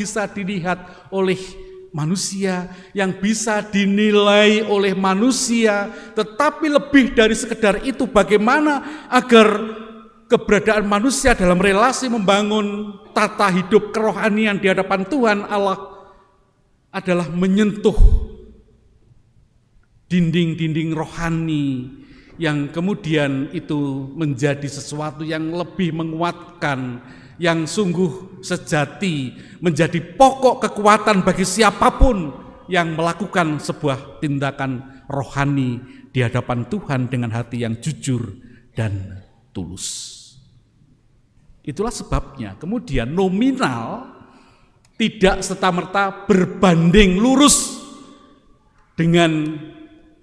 bisa dilihat oleh manusia, yang bisa dinilai oleh manusia, tetapi lebih dari sekedar itu, bagaimana agar keberadaan manusia dalam relasi membangun tata hidup kerohanian di hadapan Tuhan Allah adalah menyentuh dinding-dinding rohani yang kemudian itu menjadi sesuatu yang lebih menguatkan, yang sungguh sejati, menjadi pokok kekuatan bagi siapapun yang melakukan sebuah tindakan rohani di hadapan Tuhan dengan hati yang jujur dan tulus. Itulah sebabnya kemudian nominal tidak serta-merta berbanding lurus dengan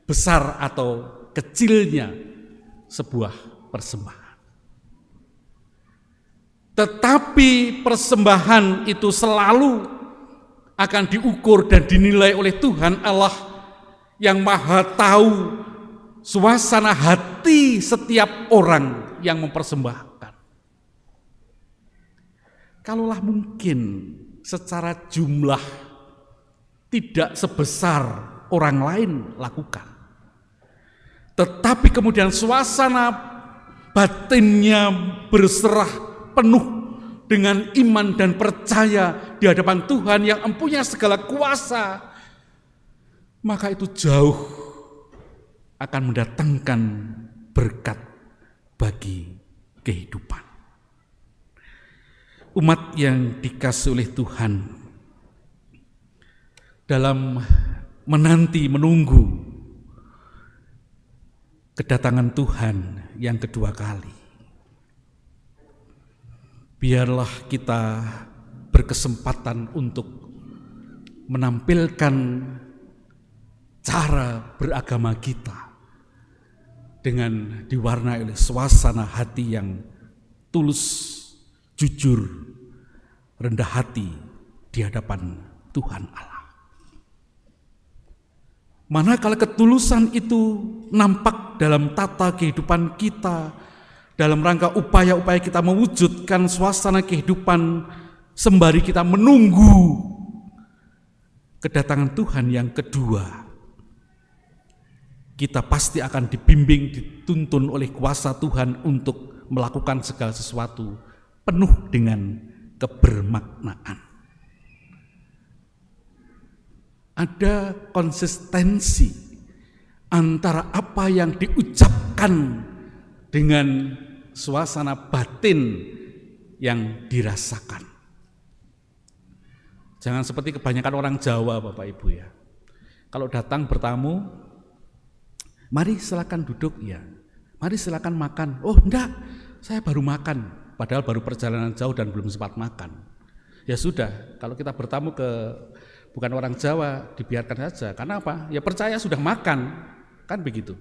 besar atau kecilnya sebuah persembahan. Tetapi persembahan itu selalu akan diukur dan dinilai oleh Tuhan Allah yang Maha tahu suasana hati setiap orang yang mempersembahkan. Kalaulah mungkin secara jumlah tidak sebesar orang lain lakukan, tetapi kemudian suasana batinnya berserah penuh dengan iman dan percaya di hadapan Tuhan yang mempunyai segala kuasa, maka itu jauh akan mendatangkan berkat bagi kehidupan. Umat yang dikasihi oleh Tuhan dalam menanti, menunggu kedatangan Tuhan yang kedua kali, biarlah kita berkesempatan untuk menampilkan cara beragama kita dengan diwarnai oleh suasana hati yang tulus, jujur, rendah hati di hadapan Tuhan Allah. Manakala ketulusan itu nampak dalam tata kehidupan kita, dalam rangka upaya-upaya kita mewujudkan suasana kehidupan sembari kita menunggu kedatangan Tuhan yang kedua, kita pasti akan dibimbing, dituntun oleh kuasa Tuhan untuk melakukan segala sesuatu penuh dengan kebermaknaan. Ada konsistensi antara apa yang diucapkan dengan suasana batin yang dirasakan. Jangan seperti kebanyakan orang Jawa, Bapak Ibu ya. Kalau datang bertamu, mari silakan duduk ya. Mari silakan makan. Oh enggak, saya baru makan. Padahal baru perjalanan jauh dan belum sempat makan. Ya sudah, kalau kita bertamu ke bukan orang Jawa, dibiarkan saja. Karena apa? Ya percaya sudah makan, kan begitu.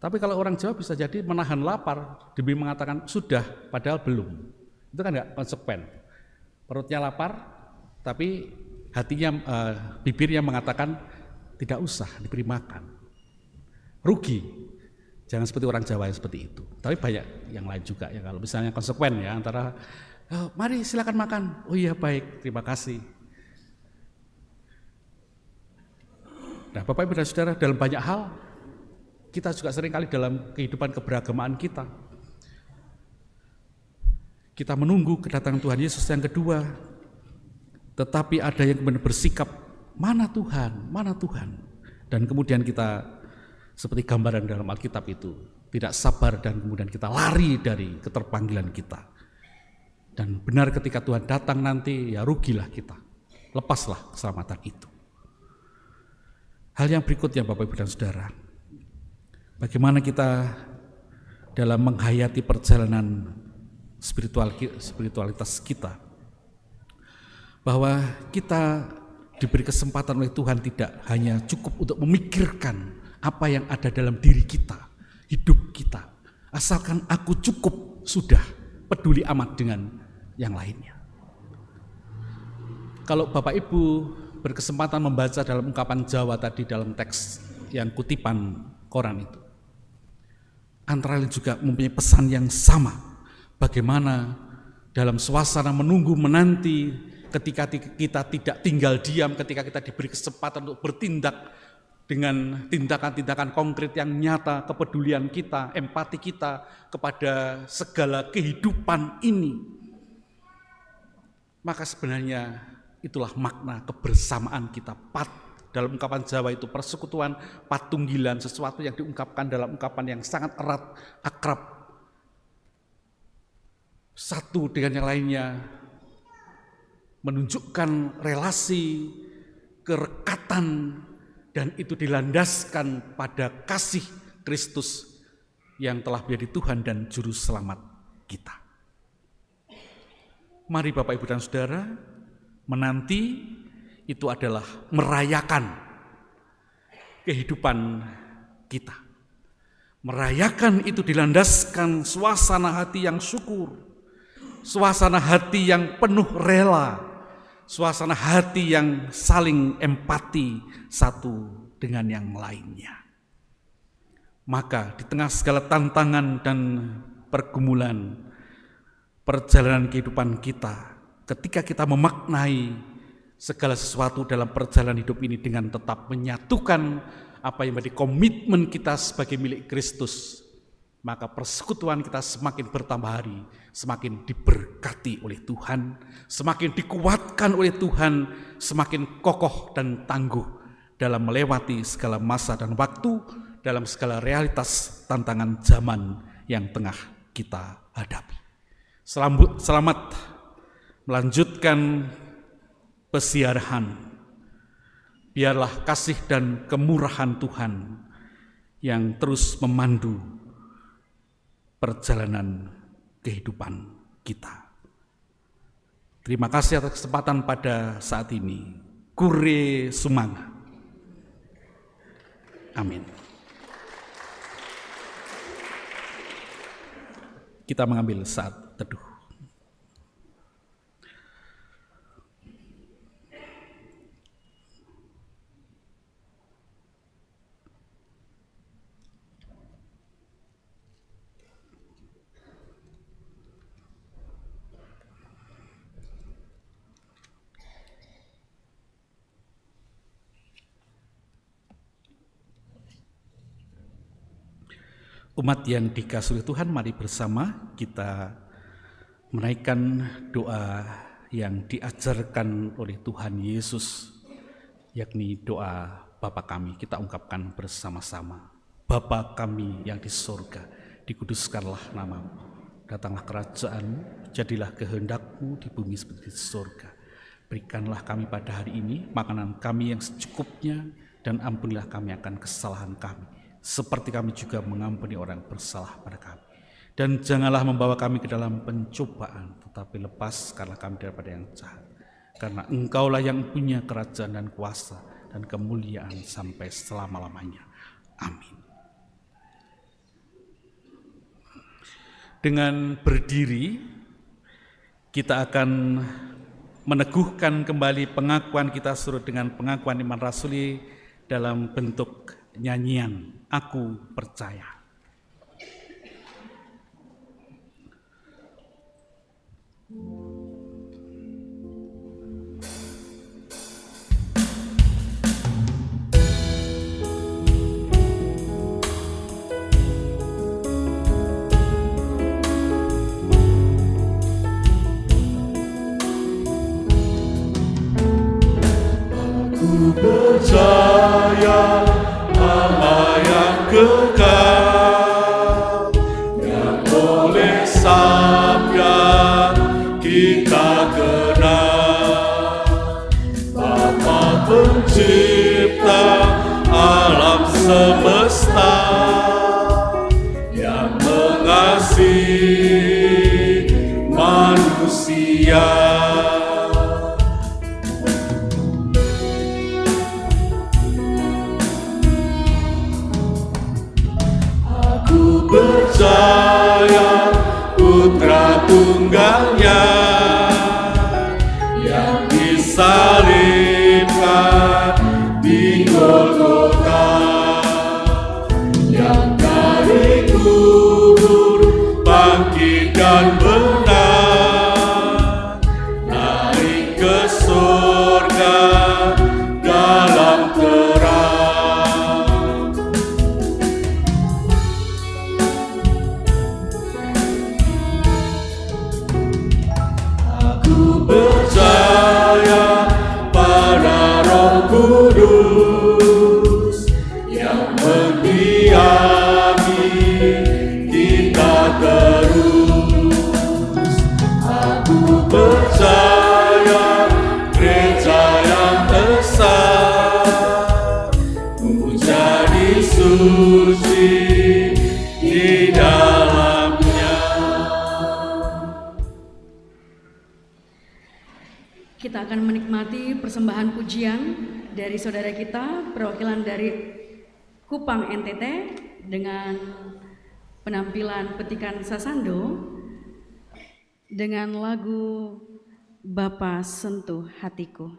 Tapi kalau orang Jawa bisa jadi menahan lapar demi mengatakan sudah, padahal belum. Itu kan enggak konsekuen. Perutnya lapar, tapi hatinya, bibirnya mengatakan tidak usah diberi makan. Rugi. Jangan seperti orang Jawa yang seperti itu. Tapi banyak yang lain juga ya. Kalau misalnya konsekuen ya antara, oh, mari silakan makan. Oh iya baik, terima kasih. Nah, Bapak Ibu dan Saudara, dalam banyak hal kita juga seringkali dalam kehidupan keberagamaan kita menunggu kedatangan Tuhan Yesus yang kedua, tetapi ada yang kemudian bersikap, mana Tuhan, mana Tuhan, dan kemudian kita seperti gambaran dalam Alkitab itu tidak sabar dan kemudian kita lari dari keterpanggilan kita. Dan benar ketika Tuhan datang nanti, ya rugilah kita, lepaslah keselamatan itu. Hal yang berikutnya Bapak Ibu dan Saudara, bagaimana kita dalam menghayati perjalanan spiritualitas kita, bahwa kita diberi kesempatan oleh Tuhan tidak hanya cukup untuk memikirkan apa yang ada dalam diri kita, hidup kita, asalkan aku cukup sudah, peduli amat dengan yang lainnya. Kalau Bapak Ibu berkesempatan membaca dalam ungkapan Jawa tadi dalam teks yang kutipan koran itu, antara lain juga mempunyai pesan yang sama, bagaimana dalam suasana menunggu menanti ketika kita tidak tinggal diam, ketika kita diberi kesempatan untuk bertindak dengan tindakan-tindakan konkret yang nyata, kepedulian kita, empati kita kepada segala kehidupan ini, maka sebenarnya itulah makna kebersamaan kita. Dalam ungkapan Jawa itu persekutuan, patunggilan, sesuatu yang diungkapkan dalam ungkapan yang sangat erat, akrab, satu dengan yang lainnya, menunjukkan relasi, kerekatan, dan itu dilandaskan pada kasih Kristus yang telah menjadi Tuhan dan Juru Selamat kita. Mari Bapak, Ibu, dan Saudara, menanti itu adalah merayakan kehidupan kita. Merayakan itu dilandaskan suasana hati yang syukur, suasana hati yang penuh rela, suasana hati yang saling empati satu dengan yang lainnya. Maka di tengah segala tantangan dan pergumulan perjalanan kehidupan kita, ketika kita memaknai segala sesuatu dalam perjalanan hidup ini dengan tetap menyatukan apa yang menjadi komitmen kita sebagai milik Kristus, maka persekutuan kita semakin bertambah hari, semakin diberkati oleh Tuhan, semakin dikuatkan oleh Tuhan, semakin kokoh dan tangguh dalam melewati segala masa dan waktu, dalam segala realitas tantangan zaman yang tengah kita hadapi. Selamat melanjutkan pesiarahan. Biarlah kasih dan kemurahan Tuhan yang terus memandu perjalanan kehidupan kita. Terima kasih atas kesempatan pada saat ini. Kure sumanga. Amin. Kita mengambil saat teduh. Umat yang dikasihi Tuhan, mari bersama kita menaikkan doa yang diajarkan oleh Tuhan Yesus, yakni doa Bapa kami. Kita ungkapkan bersama-sama. Bapa kami yang di surga, dikuduskanlah namamu. Datanglah kerajaanmu, jadilah kehendak-Mu di bumi seperti di surga. Berikanlah kami pada hari ini makanan kami yang secukupnya, dan ampunilah kami akan kesalahan kami, seperti kami juga mengampuni orang bersalah pada kami. Dan janganlah membawa kami ke dalam pencobaan, tetapi lepaskanlah kami daripada yang jahat. Karena Engkaulah yang punya kerajaan dan kuasa dan kemuliaan sampai selama-lamanya. Amin. Dengan berdiri, kita akan meneguhkan kembali pengakuan kita surut dengan pengakuan iman rasuli dalam bentuk nyanyian Aku Percaya. Aku percaya Allah yang kekal, yang oleh sabda kita kenal, Bapa pencipta alam semesta, yang mengasihi manusia. suci di dalamnya. Kita akan menikmati persembahan pujian dari saudara kita, perwakilan dari Kupang NTT dengan penampilan petikan Sasando dengan lagu Bapa Sentuh Hatiku.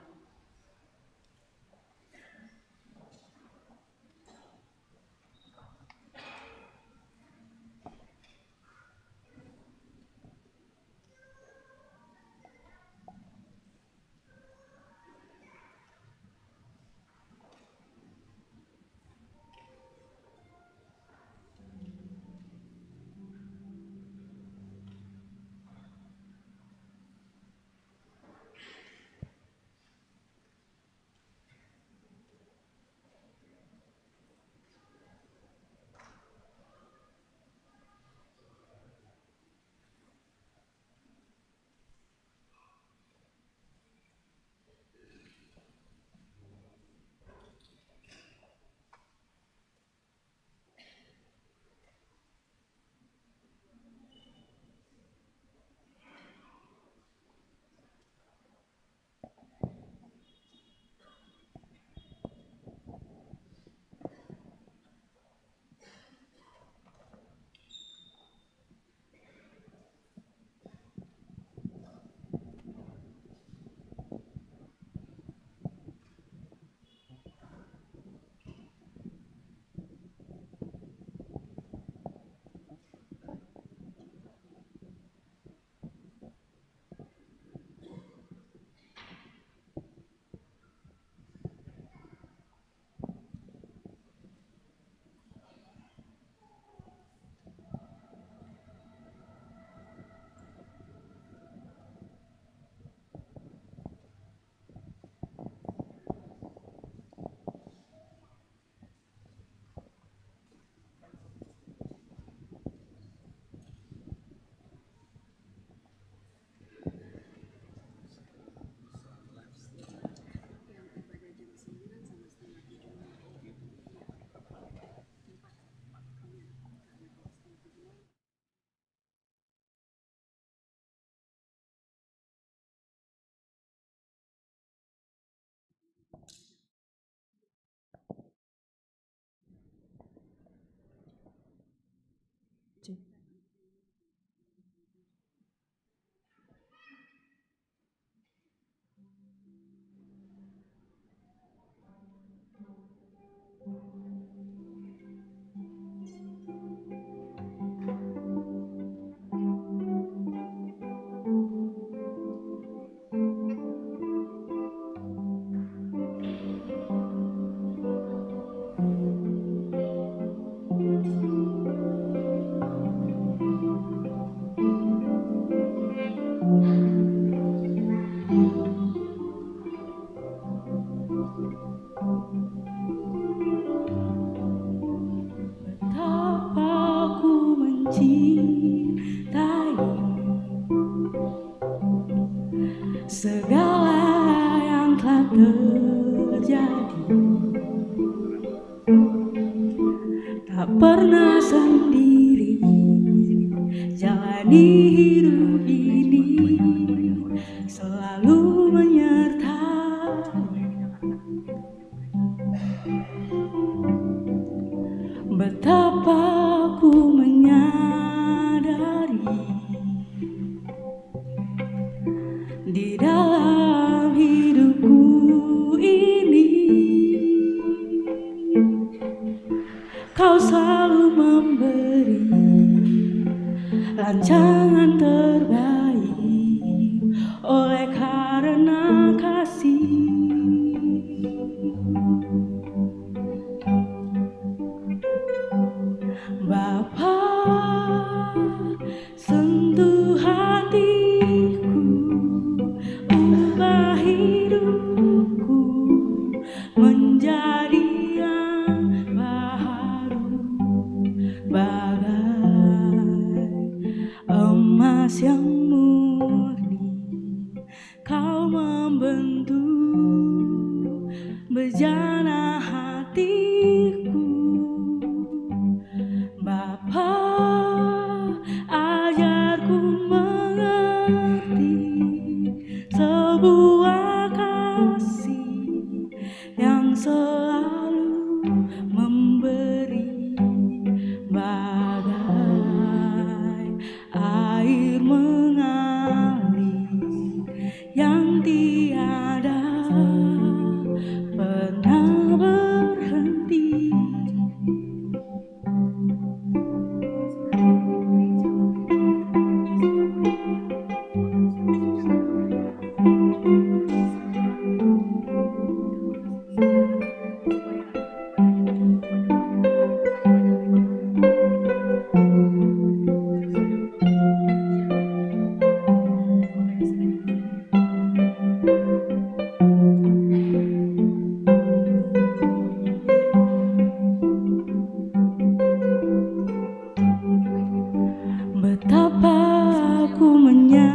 Segala yang telah terjadi, tak pernah sendiri jalani hidup ini, selalu menyertai. Betapa ku menyadari di dalam hidupku ini, Kau selalu memberi rancangan terbaik oleh karena kasih. Bapa, sentuh hatiku, ubah hidupku menjadi yang baru, bagai emas yang murni. Kau membentuk bejana hatiku, kasih yang selalu memberi, bagai air mengalir yang tiada pernah berhenti. Betapa aku menyadari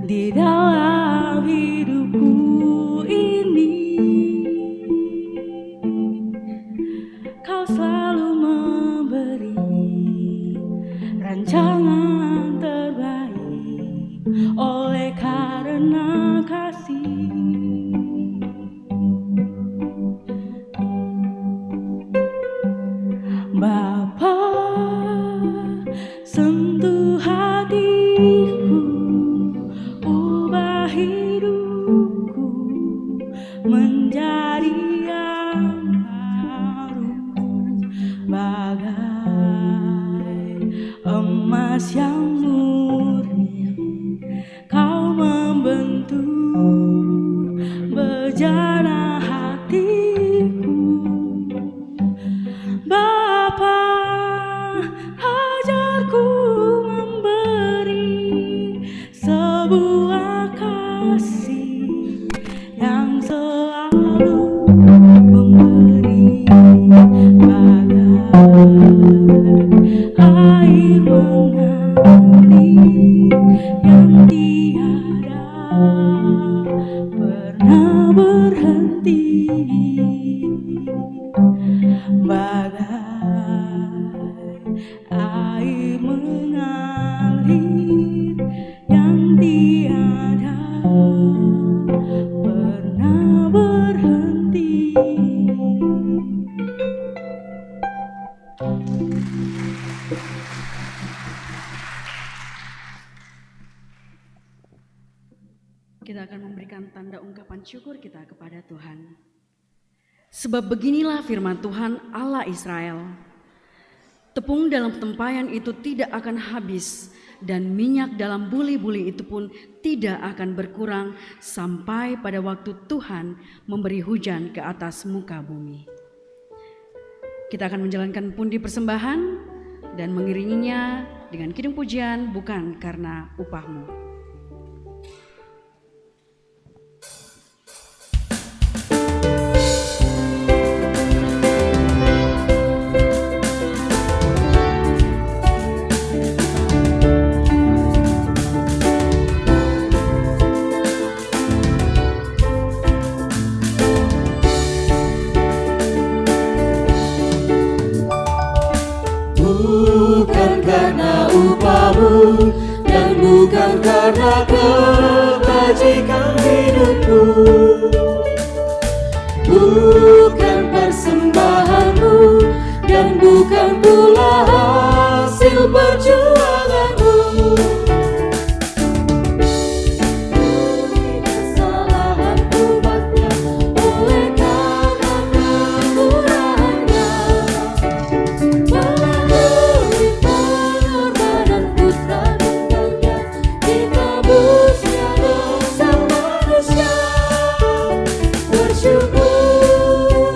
di dalam hidupku ini Kau selalu memberi rancangan terbaik oleh karena kasih. Bapa, sentuh hatiku, ubah hidupku menjadi yang baru, bagai emas yang murni. Kau membentuk bejana hatiku. Bapa, ajarku memberi sebuah kasih yang selalu memberi, bagai air mengalir yang tiada pernah berhenti, bagai air mengalir yang tiada pernah berhenti. Kita akan memberikan tanda ungkapan syukur kita kepada Tuhan. Sebab beginilah firman Tuhan Allah Israel, tepung dalam tempayan itu tidak akan habis, dan minyak dalam buli-buli itu pun tidak akan berkurang sampai pada waktu Tuhan memberi hujan ke atas muka bumi. Kita akan menjalankan pundi persembahan dan mengiringinya dengan kidung pujian bukan karena upahmu. Bukan karena upahmu dan bukan karena kebajikan hidupmu, bukan persembahanmu dan bukan pula hasil perjuanganmu. Demi kesalahan umatnya, oleh karena kemurahannya, melalui pengorbanan putra tunggalnya, ditebusnya dosa manusia. Bersyukur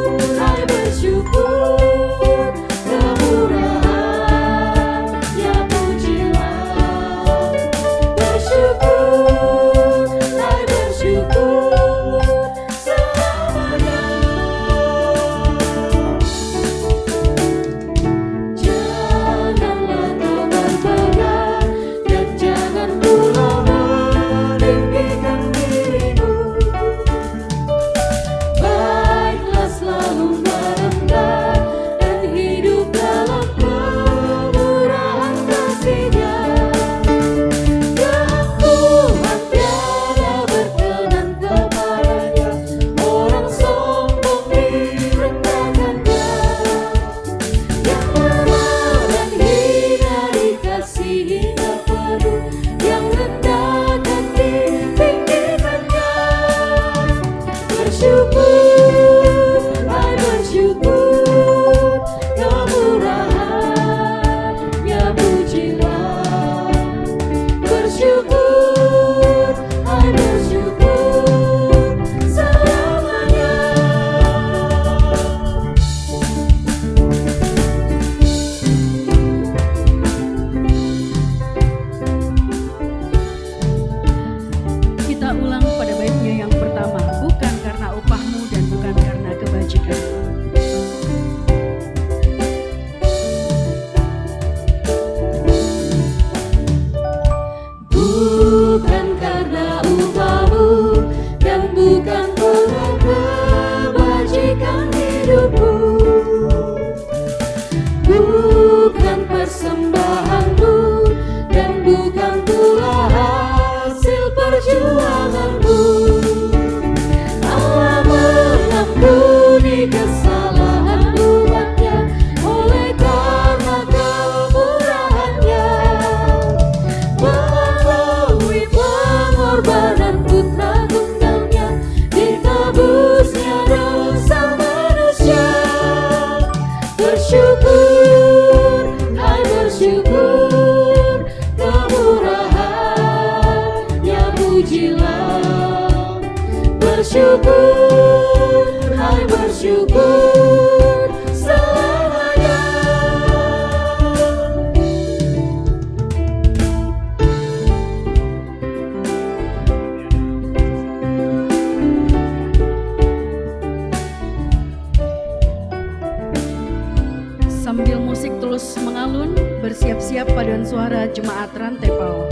bersyukur selamanya. Sambil musik terus mengalun, bersiap-siap paduan suara jemaat Rantai Pau.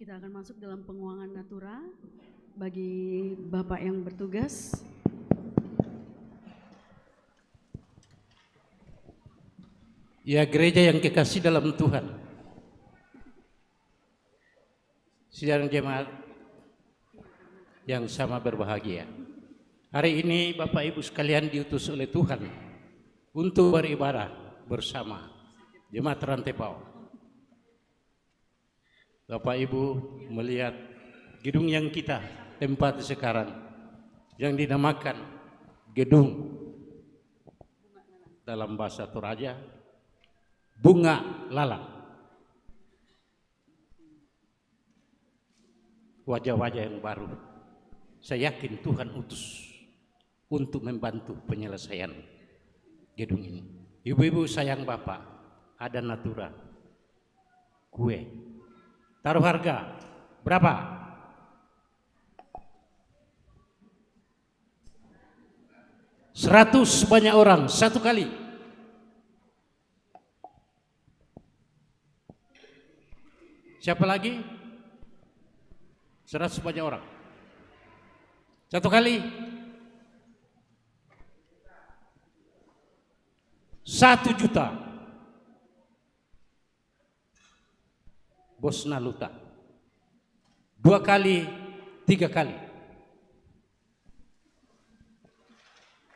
kita akan masuk dalam penguangan natura bagi Bapak yang bertugas. Ya gereja yang kekasih dalam Tuhan, sidang jemaat yang sama berbahagia. Hari ini Bapak Ibu sekalian diutus oleh Tuhan untuk beribadah bersama jemaat Rantepao. Bapak Ibu melihat gedung yang kita tempati sekarang yang dinamakan gedung dalam bahasa Toraja Bunga Lalang. Wajah-wajah yang baru. Saya yakin Tuhan utus untuk membantu penyelesaian gedung ini. Ibu-ibu sayang Bapak, ada natura kue. Taruh harga berapa? Seratus banyak orang satu kali. Siapa lagi? 100 banyak orang. Satu kali. 1 juta. Bos Naluta. 2 kali, 3 kali.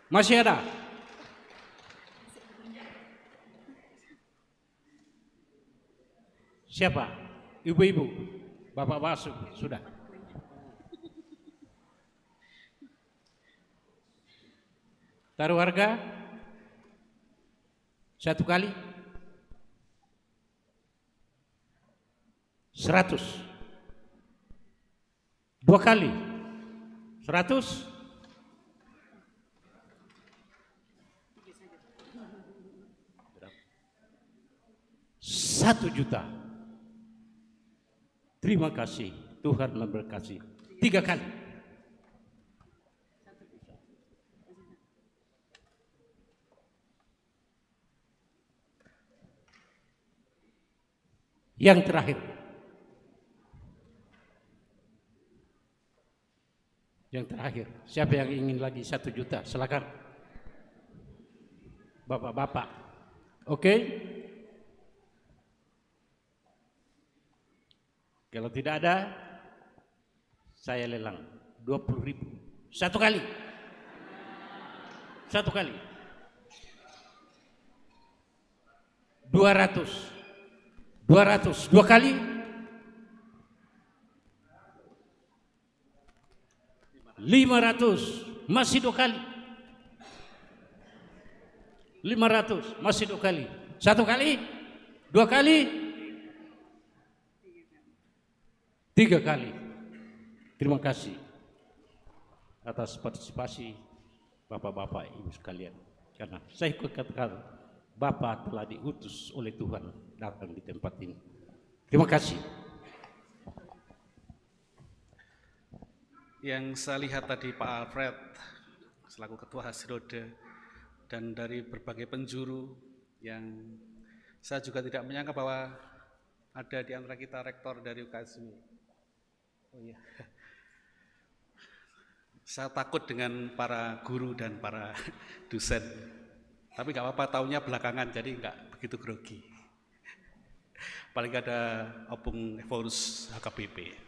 Masih ada? Siapa? Ibu-ibu, bapak-bapak sudah. Taruh harga 1 kali 100, 2 kali 100, 1 juta. Terima kasih, Tuhan memberkati. 3 kali. Yang terakhir. Yang terakhir. Siapa yang ingin lagi 1 juta? Silakan. Bapak-bapak. Oke? Kalau tidak ada, saya lelang 20.000. 1 kali. 1 kali. 200. 200. 2 kali. 500. Masih 2 kali. 500. Masih 2 kali. 1 kali. 2 kali. 3 kali. Terima kasih atas partisipasi Bapak-bapak Ibu sekalian. Karena saya katakan Bapak telah diutus oleh Tuhan datang di tempat ini. Terima kasih. Yang saya lihat tadi Pak Alfred selaku Ketua Hasrode dan dari berbagai penjuru yang saya juga tidak menyangka bahwa ada di antara kita rektor dari UKSU. Oh iya. Saya takut dengan para guru dan para dosen. Tapi nggak apa-apa, taunya belakangan, jadi nggak begitu grogi. Paling ada Opung Evorus HKBP.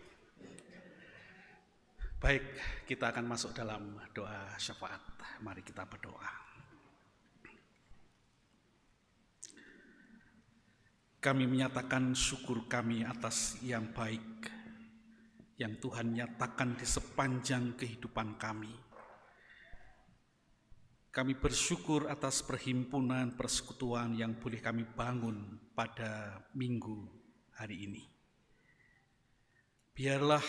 Baik, kita akan masuk dalam doa syafaat. Mari kita berdoa. Kami menyatakan syukur kami atas yang baik yang Tuhan nyatakan di sepanjang kehidupan kami. Kami bersyukur atas perhimpunan persekutuan yang boleh kami bangun pada minggu hari ini. Biarlah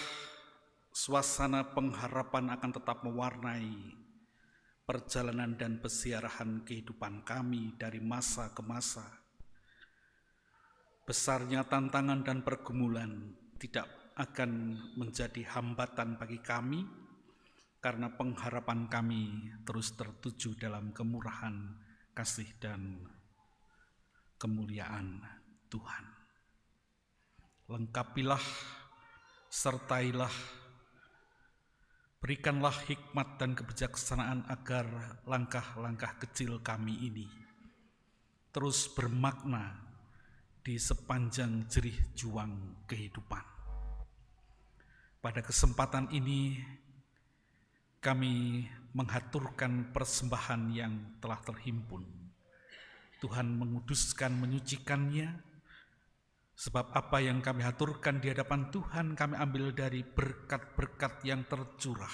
suasana pengharapan akan tetap mewarnai perjalanan dan pesiarahan kehidupan kami dari masa ke masa. Besarnya tantangan dan pergumulan tidak akan menjadi hambatan bagi kami, karena pengharapan kami terus tertuju dalam kemurahan, kasih, dan kemuliaan Tuhan. Lengkapilah sertailah, berikanlah hikmat dan kebijaksanaan agar langkah-langkah kecil kami ini terus bermakna di sepanjang jerih juang kehidupan. Pada kesempatan ini kami menghaturkan persembahan yang telah terhimpun. Tuhan menguduskan, menyucikannya, sebab apa yang kami haturkan di hadapan Tuhan kami ambil dari berkat-berkat yang tercurah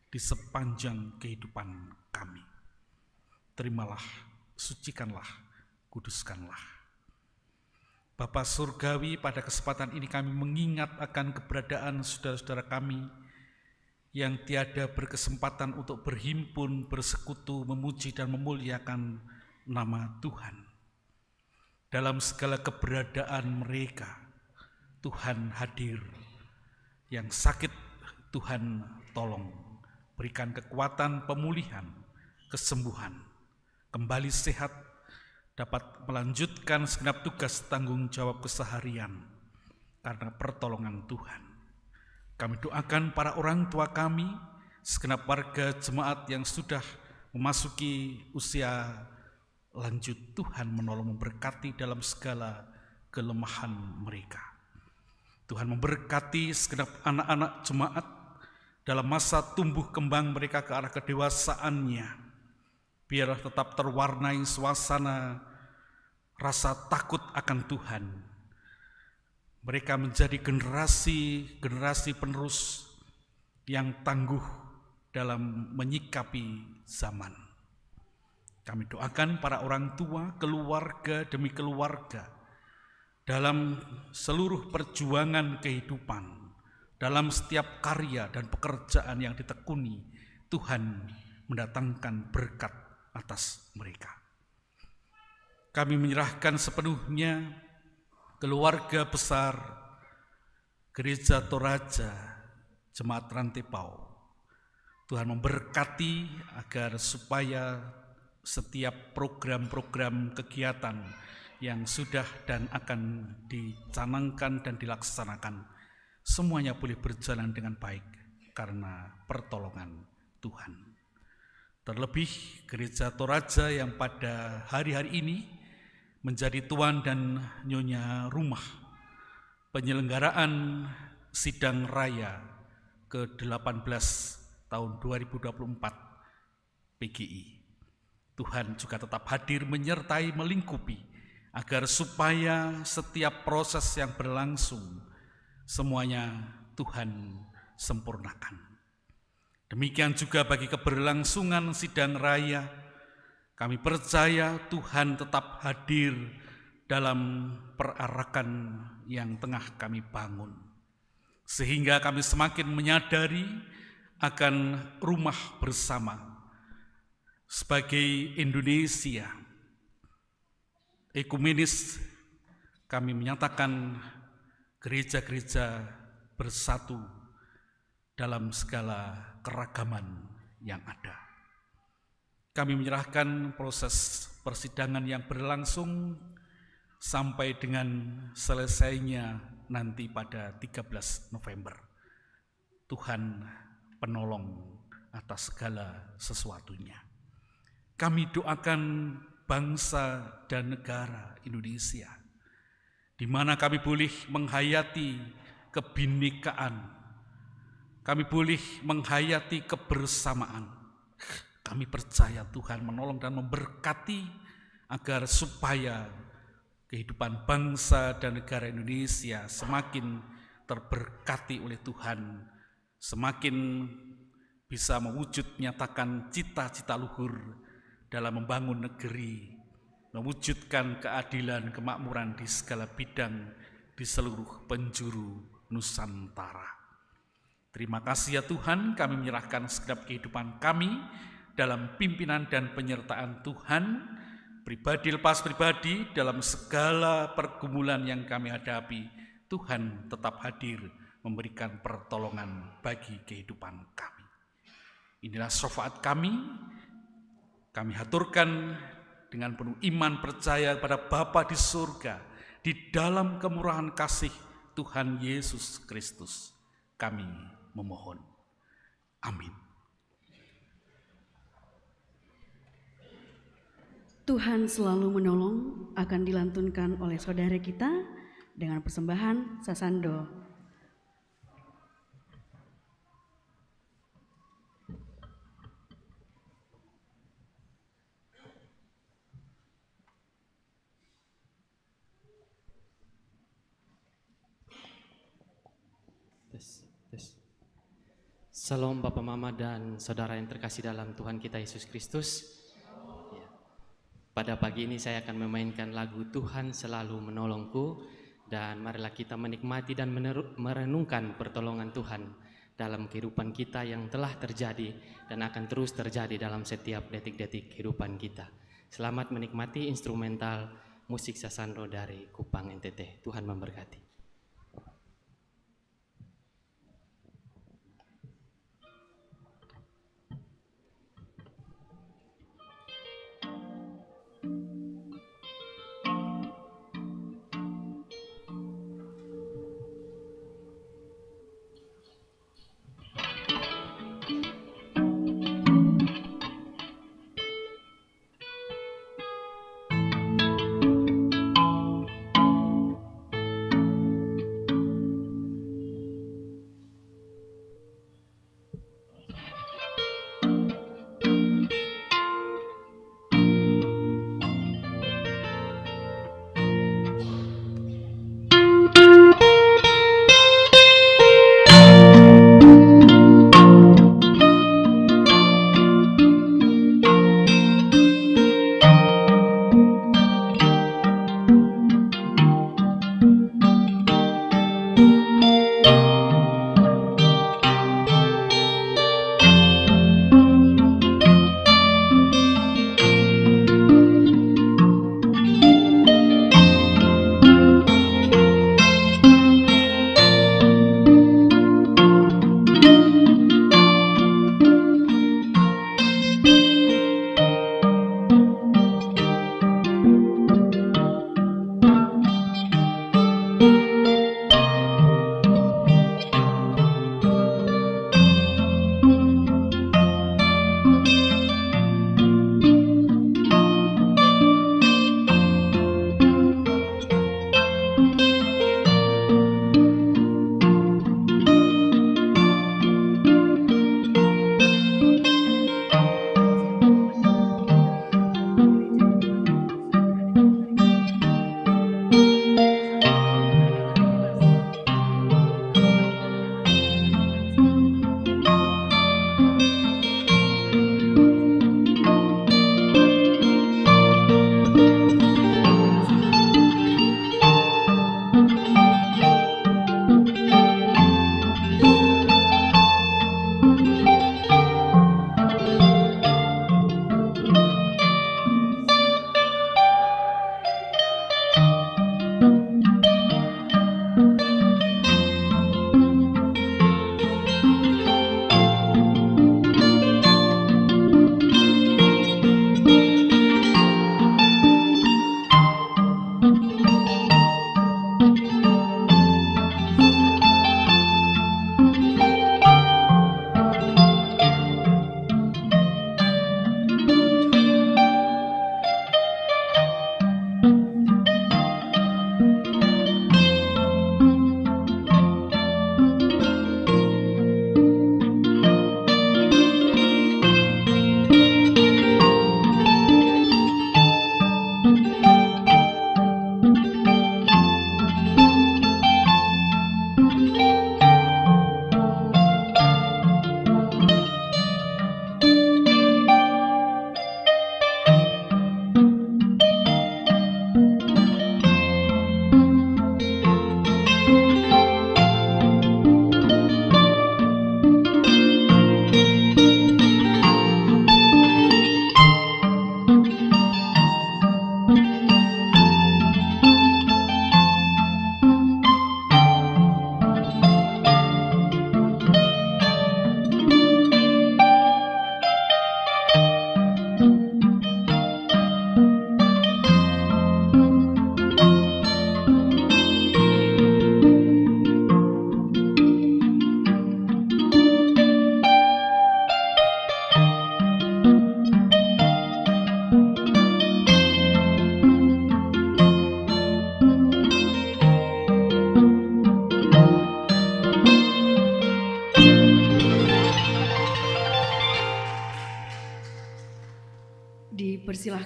di sepanjang kehidupan kami. Terimalah, sucikanlah, kuduskanlah. Bapa Surgawi, pada kesempatan ini kami mengingat akan keberadaan saudara-saudara kami yang tiada berkesempatan untuk berhimpun, bersekutu, memuji dan memuliakan nama Tuhan. Dalam segala keberadaan mereka, Tuhan hadir. Yang sakit, Tuhan tolong. Berikan kekuatan, pemulihan, kesembuhan, kembali sehat, dapat melanjutkan segenap tugas tanggung jawab keseharian karena pertolongan Tuhan. Kami doakan para orang tua kami, segenap warga jemaat yang sudah memasuki usia lanjut. Tuhan menolong, memberkati dalam segala kelemahan mereka. Tuhan memberkati segenap anak-anak jemaat dalam masa tumbuh kembang mereka ke arah kedewasaannya. Biarlah tetap terwarnai suasana rasa takut akan Tuhan. Mereka menjadi generasi penerus yang tangguh dalam menyikapi zaman. Kami doakan para orang tua, keluarga demi keluarga, dalam seluruh perjuangan kehidupan, dalam setiap karya dan pekerjaan yang ditekuni, Tuhan mendatangkan berkat atas mereka. Kami menyerahkan sepenuhnya keluarga besar Gereja Toraja Jemaat Rantepau. Tuhan memberkati agar supaya setiap program-program kegiatan yang sudah dan akan dicanangkan dan dilaksanakan semuanya boleh berjalan dengan baik karena pertolongan Tuhan. Terlebih Gereja Toraja yang pada hari-hari ini menjadi tuan dan nyonya rumah penyelenggaraan sidang raya ke-18 tahun 2024 PGI. Tuhan juga tetap hadir menyertai, melingkupi agar supaya setiap proses yang berlangsung semuanya Tuhan sempurnakan. Demikian juga bagi keberlangsungan sidang raya, kami percaya Tuhan tetap hadir dalam perarakan yang tengah kami bangun. Sehingga kami semakin menyadari akan rumah bersama sebagai Indonesia ekumenis. Kami menyatakan gereja-gereja bersatu dalam segala keragaman yang ada. Kami menyerahkan proses persidangan yang berlangsung sampai dengan selesainya nanti pada 13 November. Tuhan penolong atas segala sesuatunya. Kami doakan bangsa dan negara Indonesia, di mana kami boleh menghayati kebinekaan, kami boleh menghayati kebersamaan. Kami percaya Tuhan menolong dan memberkati agar supaya kehidupan bangsa dan negara Indonesia semakin terberkati oleh Tuhan, semakin bisa mewujud nyatakan cita-cita luhur dalam membangun negeri, mewujudkan keadilan, kemakmuran di segala bidang di seluruh penjuru Nusantara. Terima kasih ya Tuhan, kami menyerahkan segenap kehidupan kami dalam pimpinan dan penyertaan Tuhan, pribadi lepas pribadi, dalam segala pergumulan yang kami hadapi, Tuhan tetap hadir memberikan pertolongan bagi kehidupan kami. Inilah syafaat kami haturkan dengan penuh iman percaya pada Bapa di surga, di dalam kemurahan kasih Tuhan Yesus Kristus, kami memohon. Amin. Tuhan selalu menolong akan dilantunkan oleh saudara kita dengan persembahan sasando. Tes. Salam Bapak Mama dan saudara yang terkasih dalam Tuhan kita Yesus Kristus. Ya. Pada pagi ini saya akan memainkan lagu Tuhan Selalu Menolongku, dan marilah kita menikmati dan merenungkan pertolongan Tuhan dalam kehidupan kita yang telah terjadi dan akan terus terjadi dalam setiap detik-detik kehidupan kita. Selamat menikmati instrumental musik sasando dari Kupang NTT. Tuhan memberkati.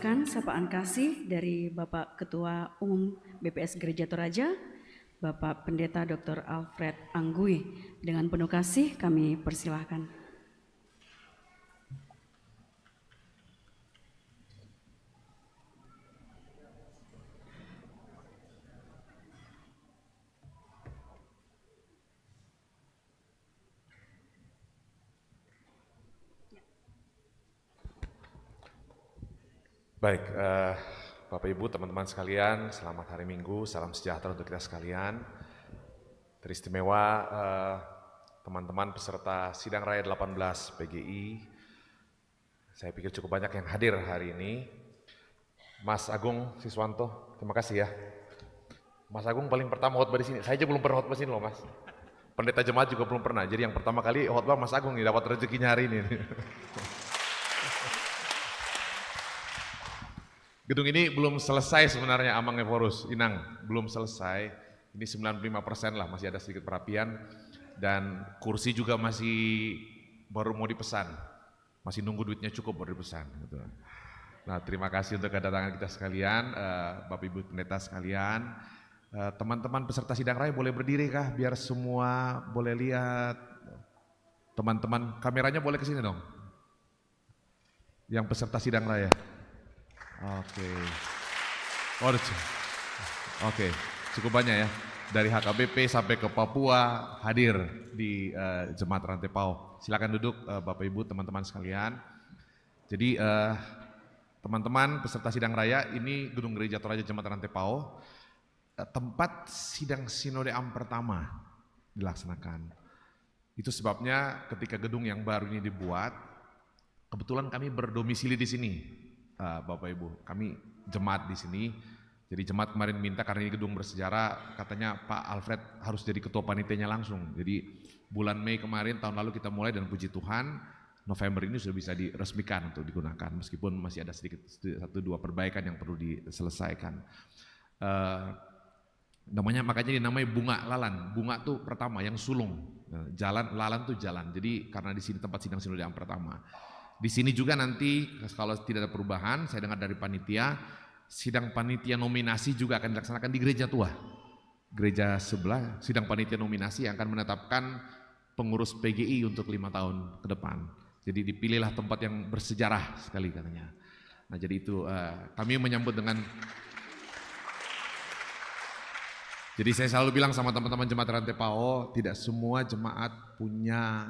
persilakan sapaan kasih dari Bapak Ketua Umum BPS Gereja Toraja, Bapak Pendeta Dr. Alfred Anggui. Dengan penuh kasih kami persilahkan. Baik, Bapak Ibu, teman-teman sekalian, selamat hari Minggu, salam sejahtera untuk kita sekalian. Teristimewa teman-teman peserta Sidang Raya 18 PGI, saya pikir cukup banyak yang hadir hari ini. Mas Agung Siswanto, terima kasih ya. Mas Agung paling pertama khotbah di sini, saya aja belum pernah khotbah sini loh Mas. Pendeta jemaat juga belum pernah, jadi yang pertama kali khotbah Mas Agung nih, dapat rezekinya hari ini. Gedung ini belum selesai sebenarnya Amang Evorus, Inang, belum selesai. Ini 95% lah, masih ada sedikit perapian. Dan kursi juga masih baru mau dipesan. Masih nunggu duitnya cukup baru dipesan. Gitu. Nah, terima kasih untuk kedatangan kita sekalian, Bapak Ibu Pendeta sekalian. Teman-teman peserta sidang raya boleh berdiri kah? Biar semua boleh lihat. Teman-teman, kameranya boleh ke sini dong. Yang peserta sidang raya. Oke. Oke, cukup banyak ya. Dari HKBP sampai ke Papua hadir di Jemaat Rantai Pau. Silakan duduk Bapak Ibu, teman-teman sekalian. Jadi teman-teman peserta sidang raya, ini Gedung Gereja Toraja Jemaat Rantai Pau, tempat sidang Sinode Am pertama dilaksanakan. Itu sebabnya ketika gedung yang baru ini dibuat, kebetulan kami berdomisili di sini. Bapak Ibu, kami jemaat di sini. Jadi jemaat kemarin minta karena ini gedung bersejarah, katanya Pak Alfred harus jadi ketua panitianya langsung. Jadi bulan Mei kemarin tahun lalu kita mulai dan puji Tuhan November ini sudah bisa diresmikan untuk digunakan meskipun masih ada sedikit 1-2 perbaikan yang perlu diselesaikan. Makanya dinamai bunga lalan. Bunga tuh pertama yang sulung, jalan lalan tuh jalan. Jadi karena di sini tempat sidang sinode yang pertama. Di sini juga nanti kalau tidak ada perubahan, saya dengar dari panitia, sidang panitia nominasi juga akan dilaksanakan di gereja tua. Gereja sebelah, sidang panitia nominasi yang akan menetapkan pengurus PGI untuk 5 tahun ke depan. Jadi dipilihlah tempat yang bersejarah sekali katanya. Nah jadi itu kami menyambut dengan, jadi saya selalu bilang sama teman-teman jemaat Rantai Pau, tidak semua jemaat punya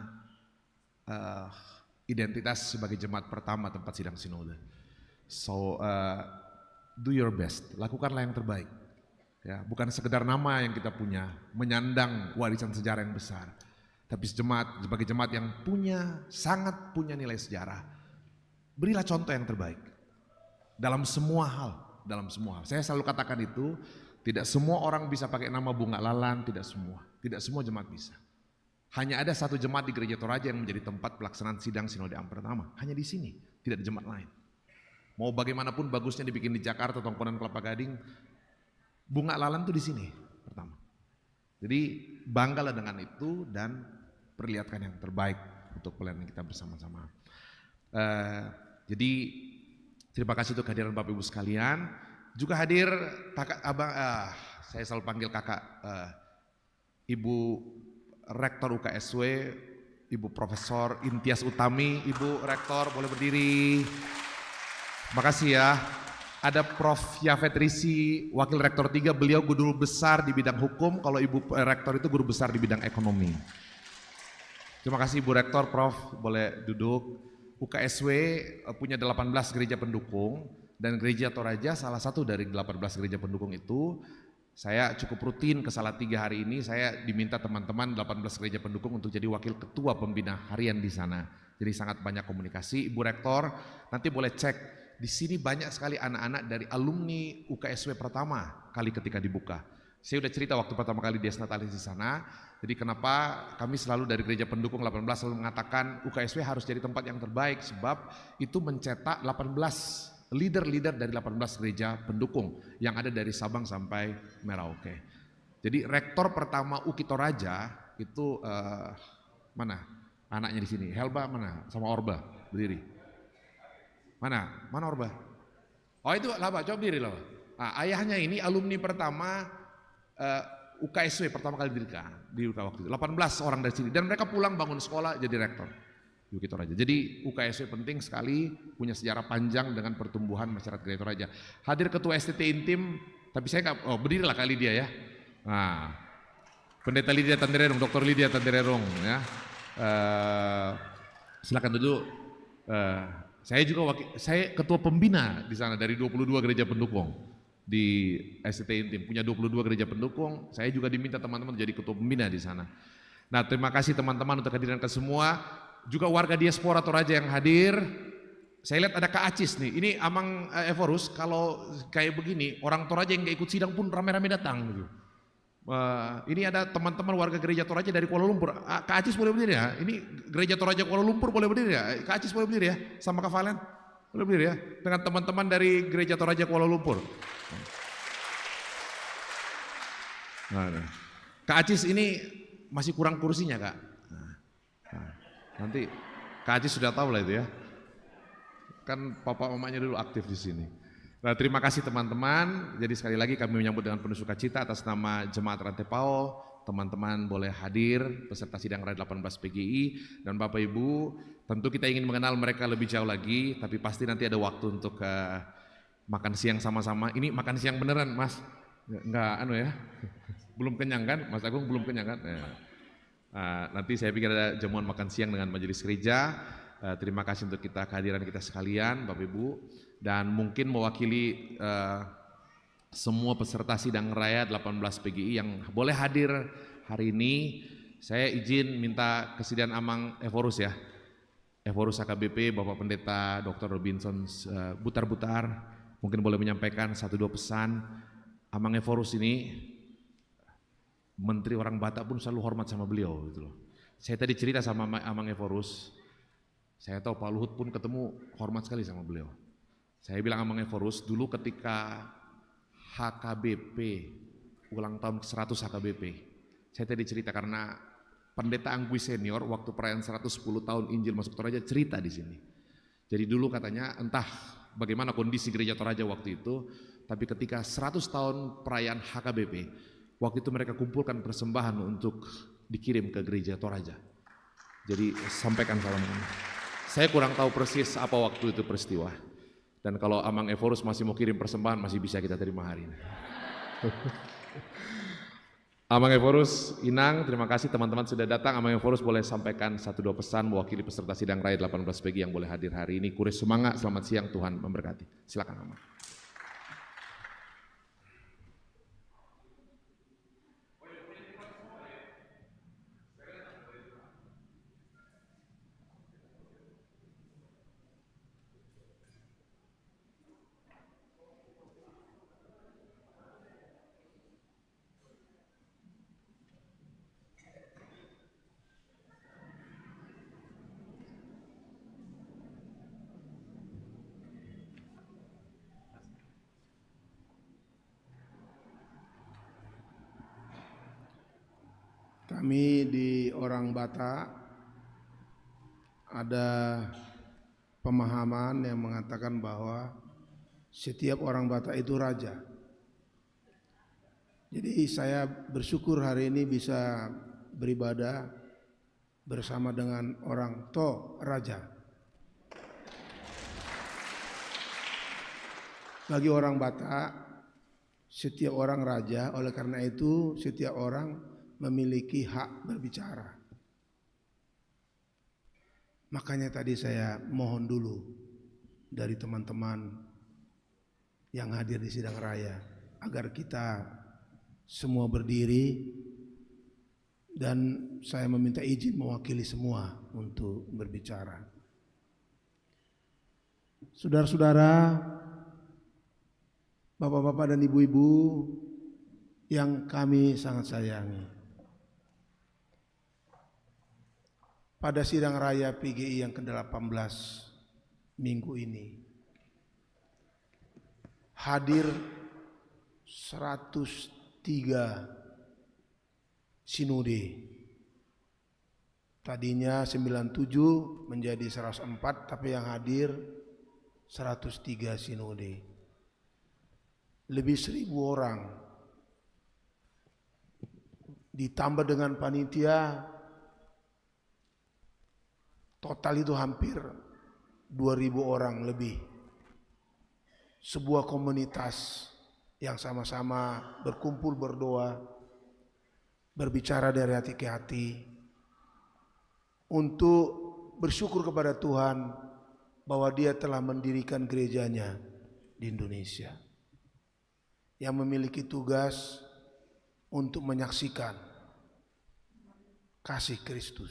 identitas sebagai jemaat pertama tempat sidang sinode. So do your best, lakukanlah yang terbaik. Ya, bukan sekedar nama yang kita punya, menyandang warisan sejarah yang besar. Tapi sebagai jemaat yang sangat punya nilai sejarah, berilah contoh yang terbaik. Dalam semua hal. Saya selalu katakan itu, tidak semua orang bisa pakai nama Bunga Lalan, tidak semua jemaat bisa. Hanya ada satu jemaat di Gereja Toraja yang menjadi tempat pelaksanaan sidang Sinode Am pertama. Hanya di sini, tidak di jemaat lain. Mau bagaimanapun bagusnya dibikin di Jakarta, Tongkonan, Kelapa Gading, Bunga Lalan tuh di sini pertama. Jadi banggalah dengan itu dan perlihatkan yang terbaik untuk pelayanan kita bersama-sama. Jadi terima kasih untuk kehadiran Bapak Ibu sekalian. Juga hadir kakak abang, saya selalu panggil kakak, Ibu Rektor UKSW, Ibu Profesor Intias Utami. Ibu Rektor boleh berdiri. Makasih ya. Ada Prof. Yafet Risi, Wakil Rektor 3, beliau guru besar di bidang hukum, kalau Ibu Rektor itu guru besar di bidang ekonomi. Terima kasih Ibu Rektor, Prof. Boleh duduk. UKSW punya 18 gereja pendukung, dan Gereja Toraja salah satu dari 18 gereja pendukung itu. Saya cukup rutin ke Salatiga hari ini, saya diminta teman-teman 18 gereja pendukung untuk jadi wakil ketua pembina harian di sana. Jadi sangat banyak komunikasi. Ibu Rektor, nanti boleh cek, di sini banyak sekali anak-anak dari alumni UKSW pertama kali ketika dibuka. Saya udah cerita waktu pertama kali Dies Natalis di sana, jadi kenapa kami selalu dari gereja pendukung 18 selalu mengatakan UKSW harus jadi tempat yang terbaik, sebab itu mencetak 18 leader-leader dari 18 gereja pendukung yang ada dari Sabang sampai Merauke. Jadi rektor pertama UKI Toraja itu mana? Anaknya di sini. Helba mana? Sama Orba berdiri. Mana Orba? Oh itu lah Pak, coba berdiri lah Pak. Nah, ayahnya ini alumni pertama UKSW pertama kali didirikan waktu itu. 18 orang dari sini dan mereka pulang bangun sekolah jadi rektor. Bukit Toraja. Jadi UKSW penting sekali, punya sejarah panjang dengan pertumbuhan masyarakat Gereja Toraja. Hadir ketua STT Intim, tapi saya nggak, berdirilah kali dia ya. Nah, Pendeta Lydia Tandererong, Dr. Lydia Tandererong ya. Silakan duduk. Saya juga saya ketua pembina di sana dari 22 gereja pendukung di STT Intim, punya 22 gereja pendukung. Saya juga diminta teman-teman jadi ketua pembina di sana. Nah, terima kasih teman-teman untuk kehadiran ke semua. Juga warga diaspora Toraja yang hadir. Saya lihat ada Kak Acis nih. Ini Amang Evorus, kalau kayak begini orang Toraja yang gak ikut sidang pun rame-rame datang gitu. Ini ada teman-teman warga gereja Toraja dari Kuala Lumpur. Kak Acis boleh berdiri ya? Ini gereja Toraja Kuala Lumpur boleh berdiri ya? Kak Acis boleh berdiri ya? Sama Kak Valen? Boleh berdiri ya? Dengan teman-teman dari gereja Toraja Kuala Lumpur. Nah, Kak Acis ini masih kurang kursinya Kak. Nanti Kak Acis sudah tahu lah itu ya. Kan papa mamanya dulu aktif di sini. Nah, terima kasih teman-teman. Jadi sekali lagi kami menyambut dengan penuh sukacita atas nama Jemaat Rantepao. Teman-teman boleh hadir peserta sidang Raya 18 PGI dan Bapak Ibu, tentu kita ingin mengenal mereka lebih jauh lagi, tapi pasti nanti ada waktu untuk makan siang sama-sama. Ini makan siang beneran, Mas? Enggak ya. Belum kenyang kan? Mas Agung belum kenyang kan? Nanti saya pikir ada jamuan makan siang dengan majelis gereja. Terima kasih untuk kehadiran kita sekalian, Bapak Ibu, dan mungkin mewakili semua peserta sidang raya 18 PGI yang boleh hadir hari ini. Saya izin minta kesediaan Amang Evorus ya, Evorus HKBP, Bapak Pendeta Dr. Robinson Butar-Butar, mungkin boleh menyampaikan 1-2 pesan. Amang Evorus ini Menteri orang Batak pun selalu hormat sama beliau gitu loh. Saya tadi cerita sama Amang Evorus, saya tahu Pak Luhut pun ketemu hormat sekali sama beliau. Saya bilang Amang Evorus dulu ketika HKBP ulang tahun 100 HKBP, saya tadi cerita karena Pendeta Anggui senior waktu perayaan 110 tahun Injil masuk Toraja cerita di sini. Jadi dulu katanya entah bagaimana kondisi gereja Toraja waktu itu, tapi ketika 100 tahun perayaan HKBP, waktu itu mereka kumpulkan persembahan untuk dikirim ke gereja Toraja. Jadi sampaikan salam. Saya kurang tahu persis apa waktu itu peristiwa. Dan kalau Amang Evorus masih mau kirim persembahan, masih bisa kita terima hari ini. Amang Evorus, Inang, terima kasih teman-teman sudah datang. Amang Evorus boleh sampaikan 1-2 pesan mewakili peserta sidang Raya 18 PGI yang boleh hadir hari ini. Kuris semangat, selamat siang, Tuhan memberkati. Silakan Amang. Kami di orang Batak ada pemahaman yang mengatakan bahwa setiap orang Batak itu raja. Jadi saya bersyukur hari ini bisa beribadah bersama dengan orang Toraja. Bagi orang Batak, setiap orang raja, oleh karena itu setiap orang memiliki hak berbicara. Makanya tadi saya mohon dulu dari teman-teman yang hadir di sidang raya agar kita semua berdiri dan saya meminta izin mewakili semua untuk berbicara. Saudara-saudara, bapak-bapak dan ibu-ibu yang kami sangat sayangi. Pada sidang raya PGI yang ke-18 minggu ini hadir 103 sinode. Tadinya 97 menjadi 104, tapi yang hadir 103 sinode. lebih 1.000 orang. Ditambah dengan panitia, total itu hampir 2.000 orang lebih. Sebuah komunitas yang sama-sama berkumpul berdoa, berbicara dari hati ke hati, untuk bersyukur kepada Tuhan bahwa Dia telah mendirikan gerejanya di Indonesia, yang memiliki tugas untuk menyaksikan kasih Kristus.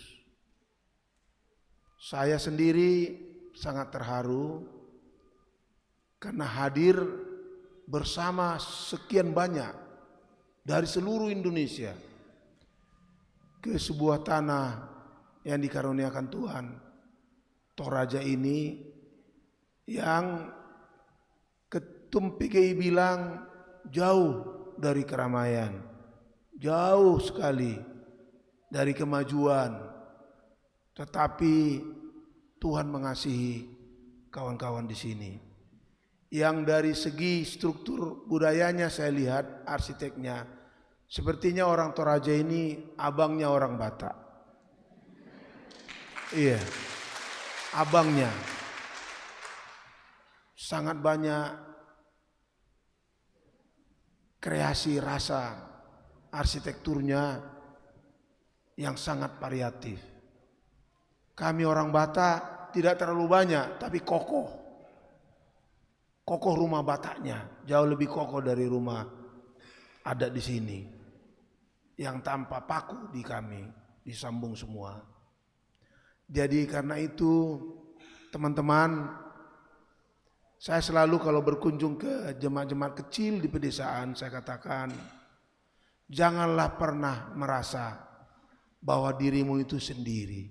Saya sendiri sangat terharu karena hadir bersama sekian banyak dari seluruh Indonesia ke sebuah tanah yang dikaruniakan Tuhan, Toraja ini, yang Ketum PGI bilang jauh dari keramaian, jauh sekali dari kemajuan, tetapi Tuhan mengasihi kawan-kawan di sini. Yang dari segi struktur budayanya saya lihat, arsiteknya, sepertinya orang Toraja ini abangnya orang Batak. Iya, abangnya. Sangat banyak kreasi rasa arsitekturnya yang sangat variatif. Kami orang Batak tidak terlalu banyak, tapi kokoh. Kokoh rumah Bataknya, jauh lebih kokoh dari rumah adat di sini. Yang tanpa paku di kami, disambung semua. Jadi karena itu teman-teman, saya selalu kalau berkunjung ke jemaat-jemaat kecil di pedesaan, saya katakan, janganlah pernah merasa bahwa dirimu itu sendiri.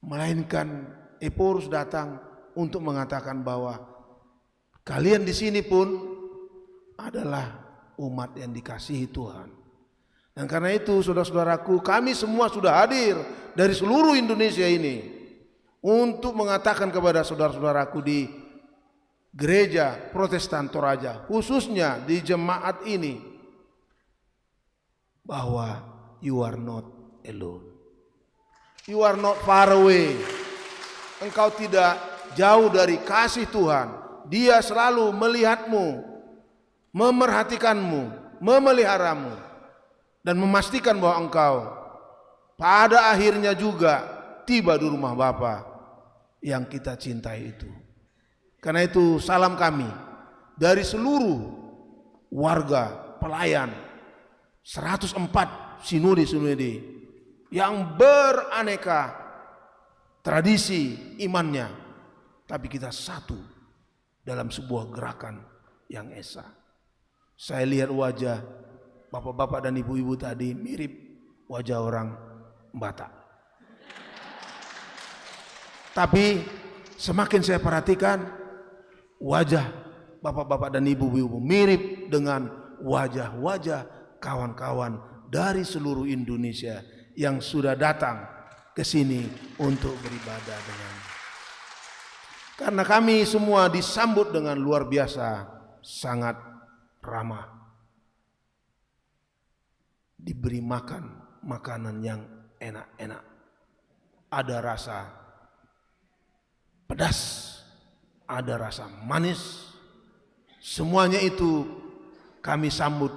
Melainkan Eporus datang untuk mengatakan bahwa kalian di sini pun adalah umat yang dikasihi Tuhan. Dan karena itu saudara-saudaraku, kami semua sudah hadir dari seluruh Indonesia ini untuk mengatakan kepada saudara-saudaraku di gereja Protestan Toraja, khususnya di jemaat ini, bahwa you are not alone. You are not far away. Engkau tidak jauh dari kasih Tuhan. Dia selalu melihatmu, memerhatikanmu, memeliharamu, dan memastikan bahwa engkau pada akhirnya juga tiba di rumah Bapa yang kita cintai itu. Karena itu salam kami dari seluruh warga pelayan 104 sinode-sinode yang beraneka tradisi imannya, tapi kita satu dalam sebuah gerakan yang esa. Saya lihat wajah bapak-bapak dan ibu-ibu tadi mirip wajah orang Batak. Tapi semakin saya perhatikan, wajah bapak-bapak dan ibu-ibu mirip dengan wajah-wajah kawan-kawan dari seluruh Indonesia yang sudah datang ke sini untuk beribadah dengan. Karena kami semua disambut dengan luar biasa, sangat ramah. Diberi makan makanan yang enak-enak, ada rasa pedas, ada rasa manis, semuanya itu kami sambut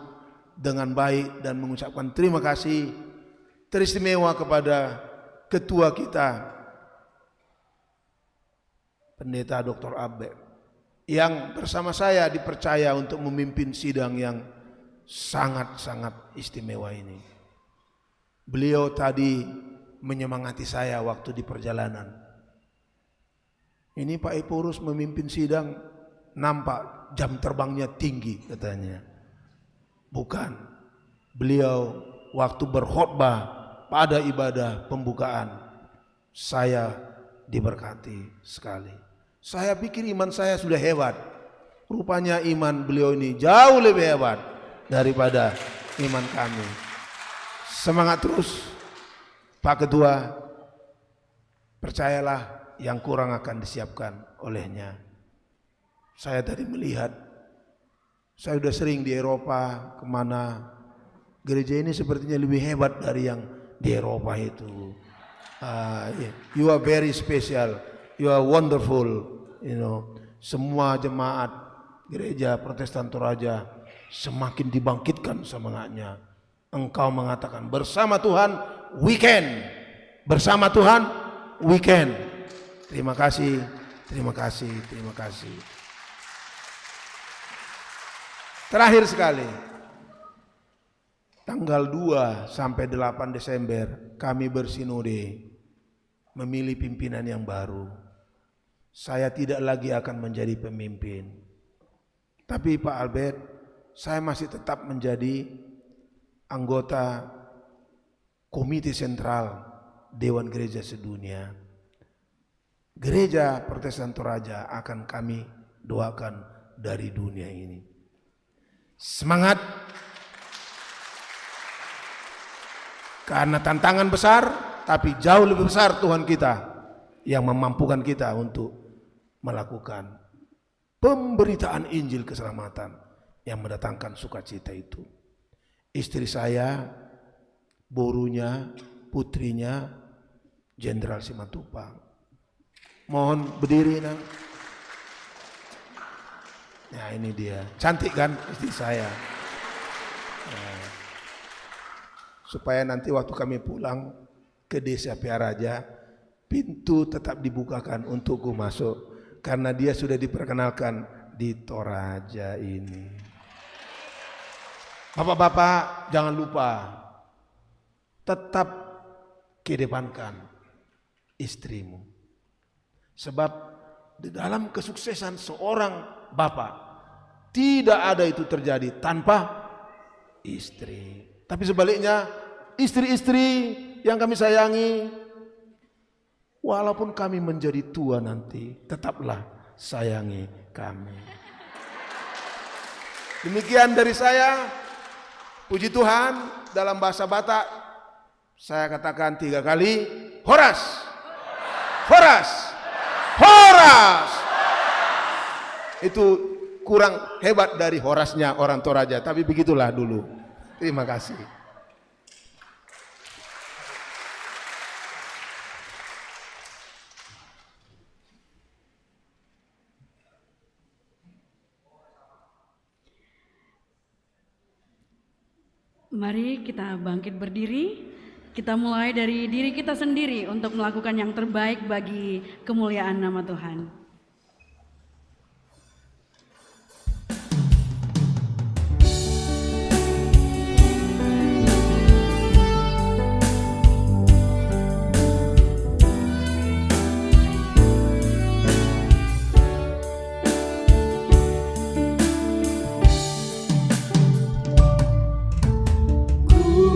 dengan baik dan mengucapkan terima kasih teristimewa kepada ketua kita, Pendeta Dr. Abe, yang bersama saya dipercaya untuk memimpin sidang yang sangat-sangat istimewa ini. Beliau tadi menyemangati saya waktu di perjalanan. Ini Pak Eporus memimpin sidang, nampak jam terbangnya tinggi katanya. Bukan, beliau waktu berkhotbah pada ibadah pembukaan, saya diberkati sekali. Saya pikir iman saya sudah hebat. Rupanya iman beliau ini jauh lebih hebat daripada iman kami. Semangat terus Pak Ketua. Percayalah yang kurang akan disiapkan olehnya. Saya tadi melihat Saya sudah sering di Eropa, kemana. Gereja ini sepertinya lebih hebat dari yang di Eropa itu. You are very special, you are wonderful, you know. Semua jemaat gereja Protestan Toraja semakin dibangkitkan semangatnya. Engkau mengatakan bersama Tuhan weekend, bersama Tuhan weekend. Terima kasih, terima kasih, terima kasih. Terakhir sekali, tanggal 2 sampai 8 Desember kami bersinode memilih pimpinan yang baru. Saya tidak lagi akan menjadi pemimpin. Tapi Pak Albert, saya masih tetap menjadi anggota Komite Sentral Dewan Gereja Sedunia. Gereja Protestan Toraja akan kami doakan dari dunia ini. Semangat! Karena tantangan besar, tapi jauh lebih besar Tuhan kita yang memampukan kita untuk melakukan pemberitaan Injil keselamatan yang mendatangkan sukacita itu. Istri saya, borunya, putrinya, Jenderal Simatupang. Mohon berdiri, Nang. Nah, ini dia. Cantik kan istri saya. Nah, supaya nanti waktu kami pulang ke desa Piaraja, pintu tetap dibukakan untukku masuk, karena dia sudah diperkenalkan di Toraja ini. Bapak-bapak, jangan lupa tetap kedepankan istrimu, sebab di dalam kesuksesan seorang bapak tidak ada itu terjadi tanpa istri. Tapi sebaliknya, istri-istri yang kami sayangi, walaupun kami menjadi tua nanti, tetaplah sayangi kami. Demikian dari saya. Puji Tuhan, dalam bahasa Batak saya katakan 3 kali, Horas, Horas, Horas. Itu kurang hebat dari Horasnya orang Toraja, tapi begitulah dulu. Terima kasih. Mari kita bangkit berdiri. Kita mulai dari diri kita sendiri untuk melakukan yang terbaik bagi kemuliaan nama Tuhan.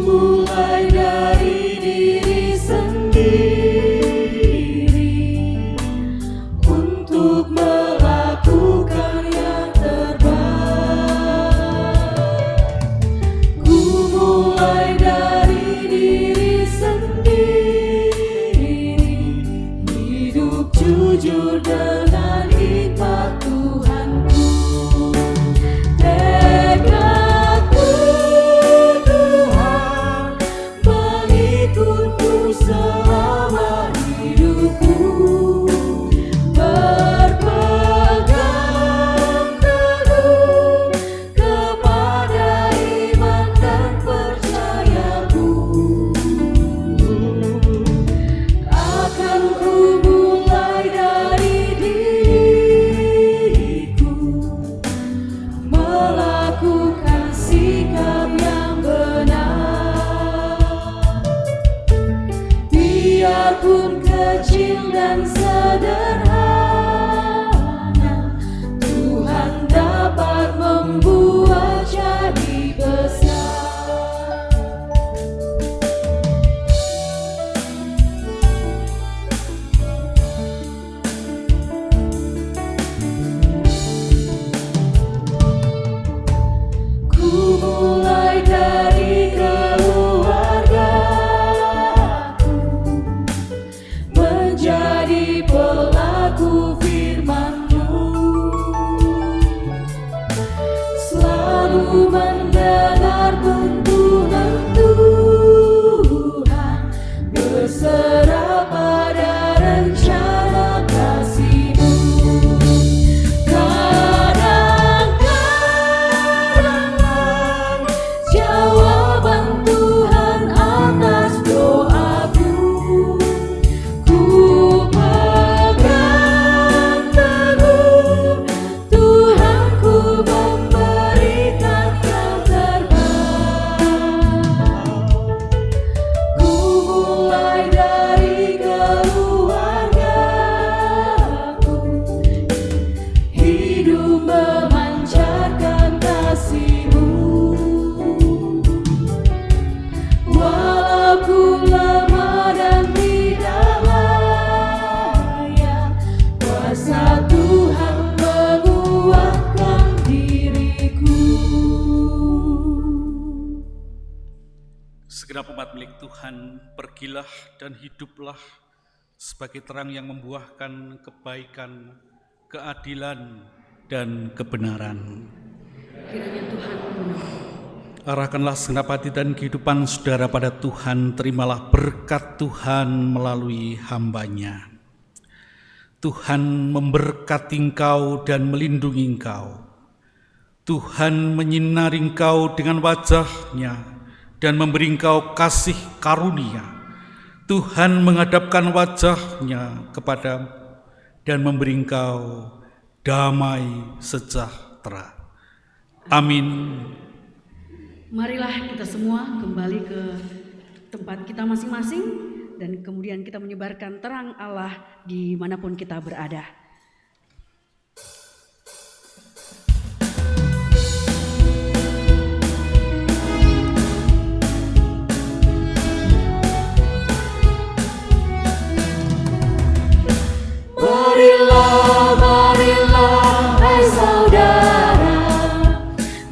Mulai dari diri sendiri untuk melakukan yang terbaik. Ku mulai dari diri sendiri, hidup jujur dengan hikmat Tuhanku. Selama hidupku berpegang teguh kepada iman dan percayaku. Akan ku mulai dari diriku, melakukan sikap yang benar. Biarpun kecil dan sederhana, Tuhan dapat membuat jadi besar. Ku mulai dari keluarga, menjadi pelaku selalu mendengar tuntunan Tuhan, berserah pada rencana kasih-Mu. Kadang-kadang jawaban Tuhan atas doaku, ku pegang teguh, Tuhanku memberikan yang terbaik. Ku mulai dari keluargaku, hidup memancarkan kasih-Mu. Walau ku lemah dan tidak layak, kuasa Tuhan menguatkan diriku. Segenap umat milik Tuhan, pergilah dan hiduplah sebagai terang yang membuahkan kebaikan, keadilan, dan kebenaran. Kiranya Tuhan menolong. Arahkanlah segenap hati dan kehidupan saudara pada Tuhan, terimalah berkat Tuhan melalui hamba-Nya. Tuhan memberkati engkau dan melindungi engkau. Tuhan menyinari engkau dengan wajah-Nya dan memberi engkau kasih karunia. Tuhan menghadapkan wajah-Nya kepadamu dan memberi engkau damai sejahtera. Amin. Marilah kita semua kembali ke tempat kita masing-masing dan kemudian kita menyebarkan terang Allah dimanapun kita berada. Marilah, marilah, hai saudara,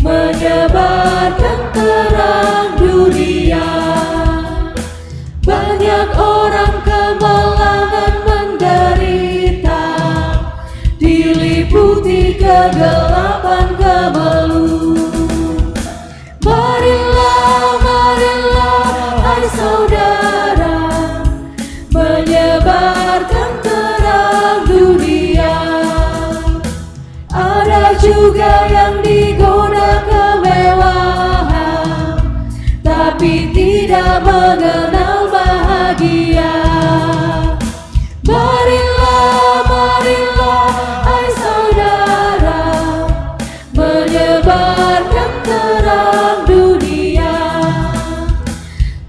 menyebarkan terang dunia. Banyak orang kemalangan menderita, diliputi kegelapan kemelut. Marilah, marilah, hai saudara, menyebarkan terang dunia. Ada juga yang digoda kemewahan, tapi tidak mengenal bahagia. Marilah, marilah, hai saudara, menyebarkan terang dunia.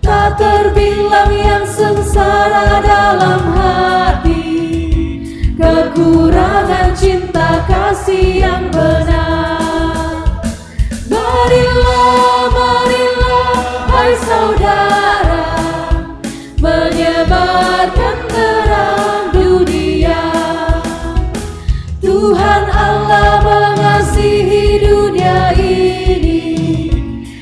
Tak terbilang yang sengsara dalam hati, kekurangan cinta kasih yang benar. Marilah, marilah, hai saudara, menyebarkan terang dunia. Tuhan Allah mengasihi dunia ini,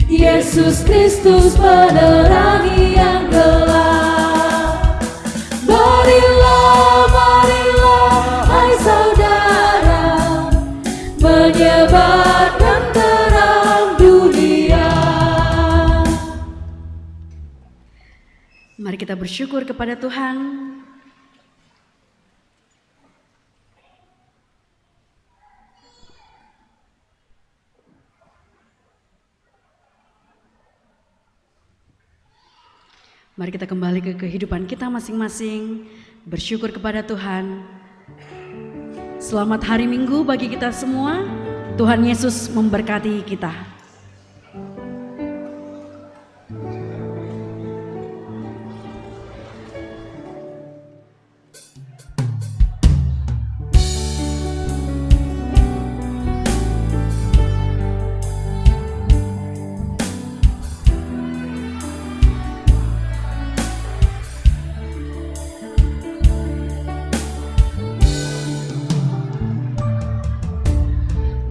Yesus Kristus menerangi yang gelap. Marilah, marilah, hai saudara, menyebarkan terang dunia. Mari kita bersyukur kepada Tuhan. Mari kita kembali ke kehidupan kita masing-masing, bersyukur kepada Tuhan. Selamat hari Minggu bagi kita semua. Tuhan Yesus memberkati kita.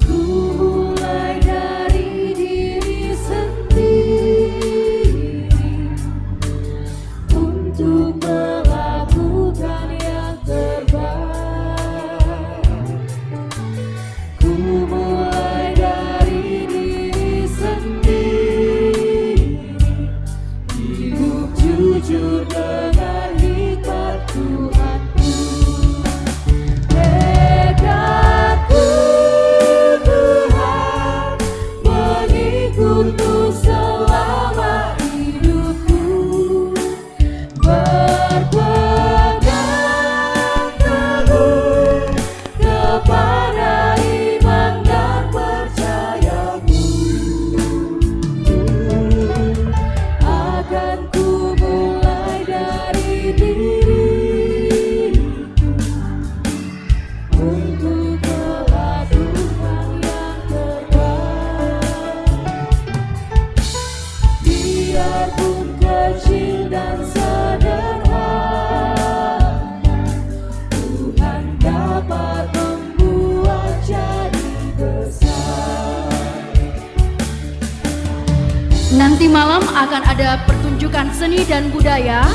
Ku mulai dari mengikutmu selama hidupku, berpegang teguh kepada iman dan percayaku. Akan ku mulai dari diriku untuk melakukan yang terbaik. Biarpun kecil dan sederhana, Tuhan dapat membuat jadi besar. Nanti malam akan ada pertunjukan seni dan budaya.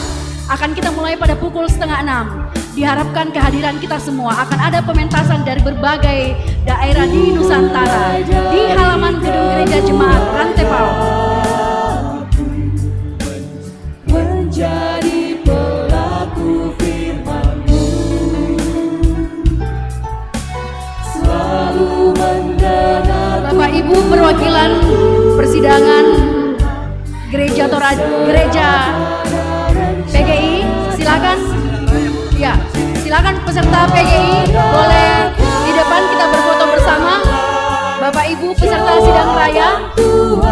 Akan kita mulai pada pukul 5:30. Diharapkan kehadiran kita semua. Akan ada pementasan dari berbagai daerah di Nusantara di halaman gedung gereja jemaat Rantepao. Menjadi pelaku firman-Mu, selalu mendengar Bapak Ibu perwakilan persidangan gereja PGI, silakan. Ya, silakan peserta PGI boleh di depan kita berfoto bersama. Bapak Ibu peserta sidang raya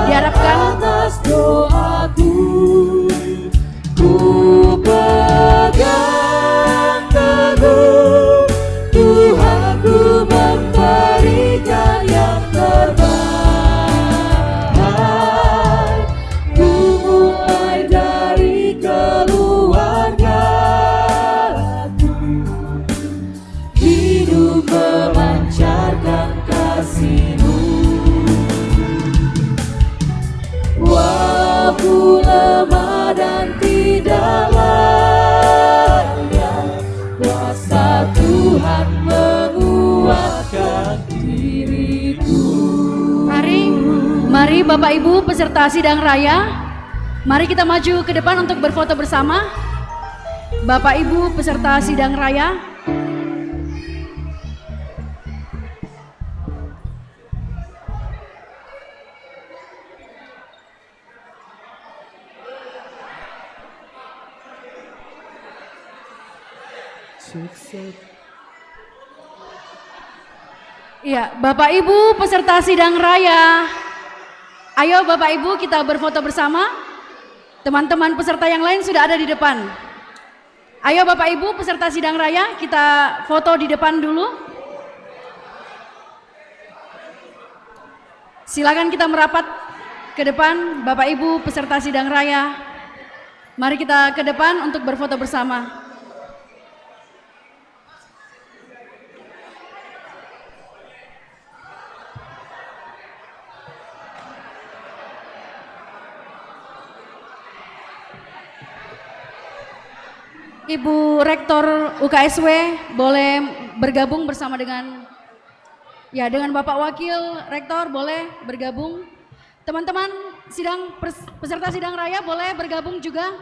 diharapkan. atas doaku, ku pegang teguh, Tuhan ku memberikan yang terbaik. Ku mulai dari keluargaku, hidup memancarkan kasih-Mu. Walaupun lemah dan tidak layak, kuasa Tuhan menguatkan diriku. Mari Bapak Ibu peserta sidang raya, mari kita maju ke depan untuk berfoto bersama. Bapak Ibu peserta sidang raya, iya, Bapak Ibu peserta sidang raya. Ayo Bapak Ibu kita berfoto bersama. Teman-teman peserta yang lain sudah ada di depan. Ayo Bapak Ibu peserta sidang raya, kita foto di depan dulu. Silakan kita merapat ke depan Bapak Ibu peserta sidang raya. Mari kita ke depan untuk berfoto bersama. Ibu Rektor UKSW boleh bergabung bersama dengan Bapak Wakil Rektor boleh bergabung. Teman-teman peserta sidang raya boleh bergabung juga.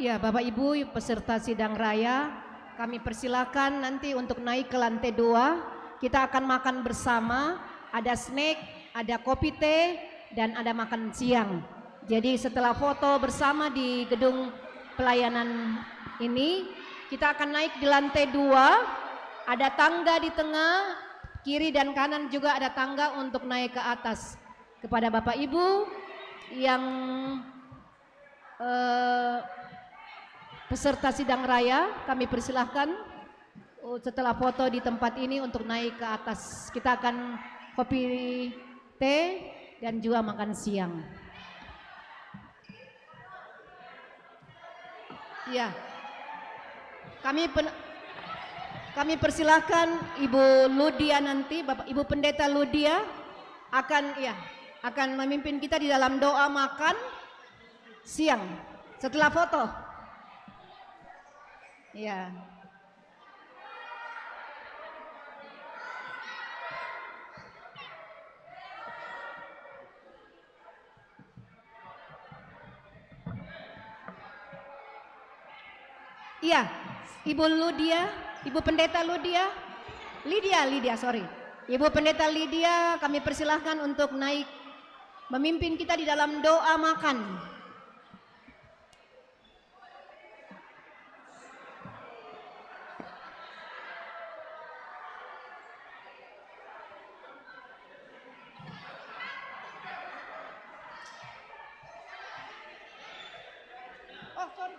Ya, Bapak Ibu peserta sidang raya, kami persilakan nanti untuk naik ke lantai 2. Kita akan makan bersama, ada snack, ada kopi teh, dan ada makan siang. Jadi setelah foto bersama di gedung pelayanan ini, kita akan naik di lantai 2, ada tangga di tengah, kiri dan kanan juga ada tangga untuk naik ke atas. Kepada Bapak Ibu yang peserta sidang raya, kami persilahkan setelah foto di tempat ini untuk naik ke atas. Kita akan kopi teh dan juga makan siang. Ya, kami persilahkan Ibu Ludia nanti, Bapak Ibu Pendeta Ludia akan memimpin kita di dalam doa makan siang setelah foto. Ya. Iya, Ibu Ludia, Ibu Pendeta Lydia, sorry. Ibu Pendeta Lydia, kami persilahkan untuk naik memimpin kita di dalam doa makan. Oh, sorry.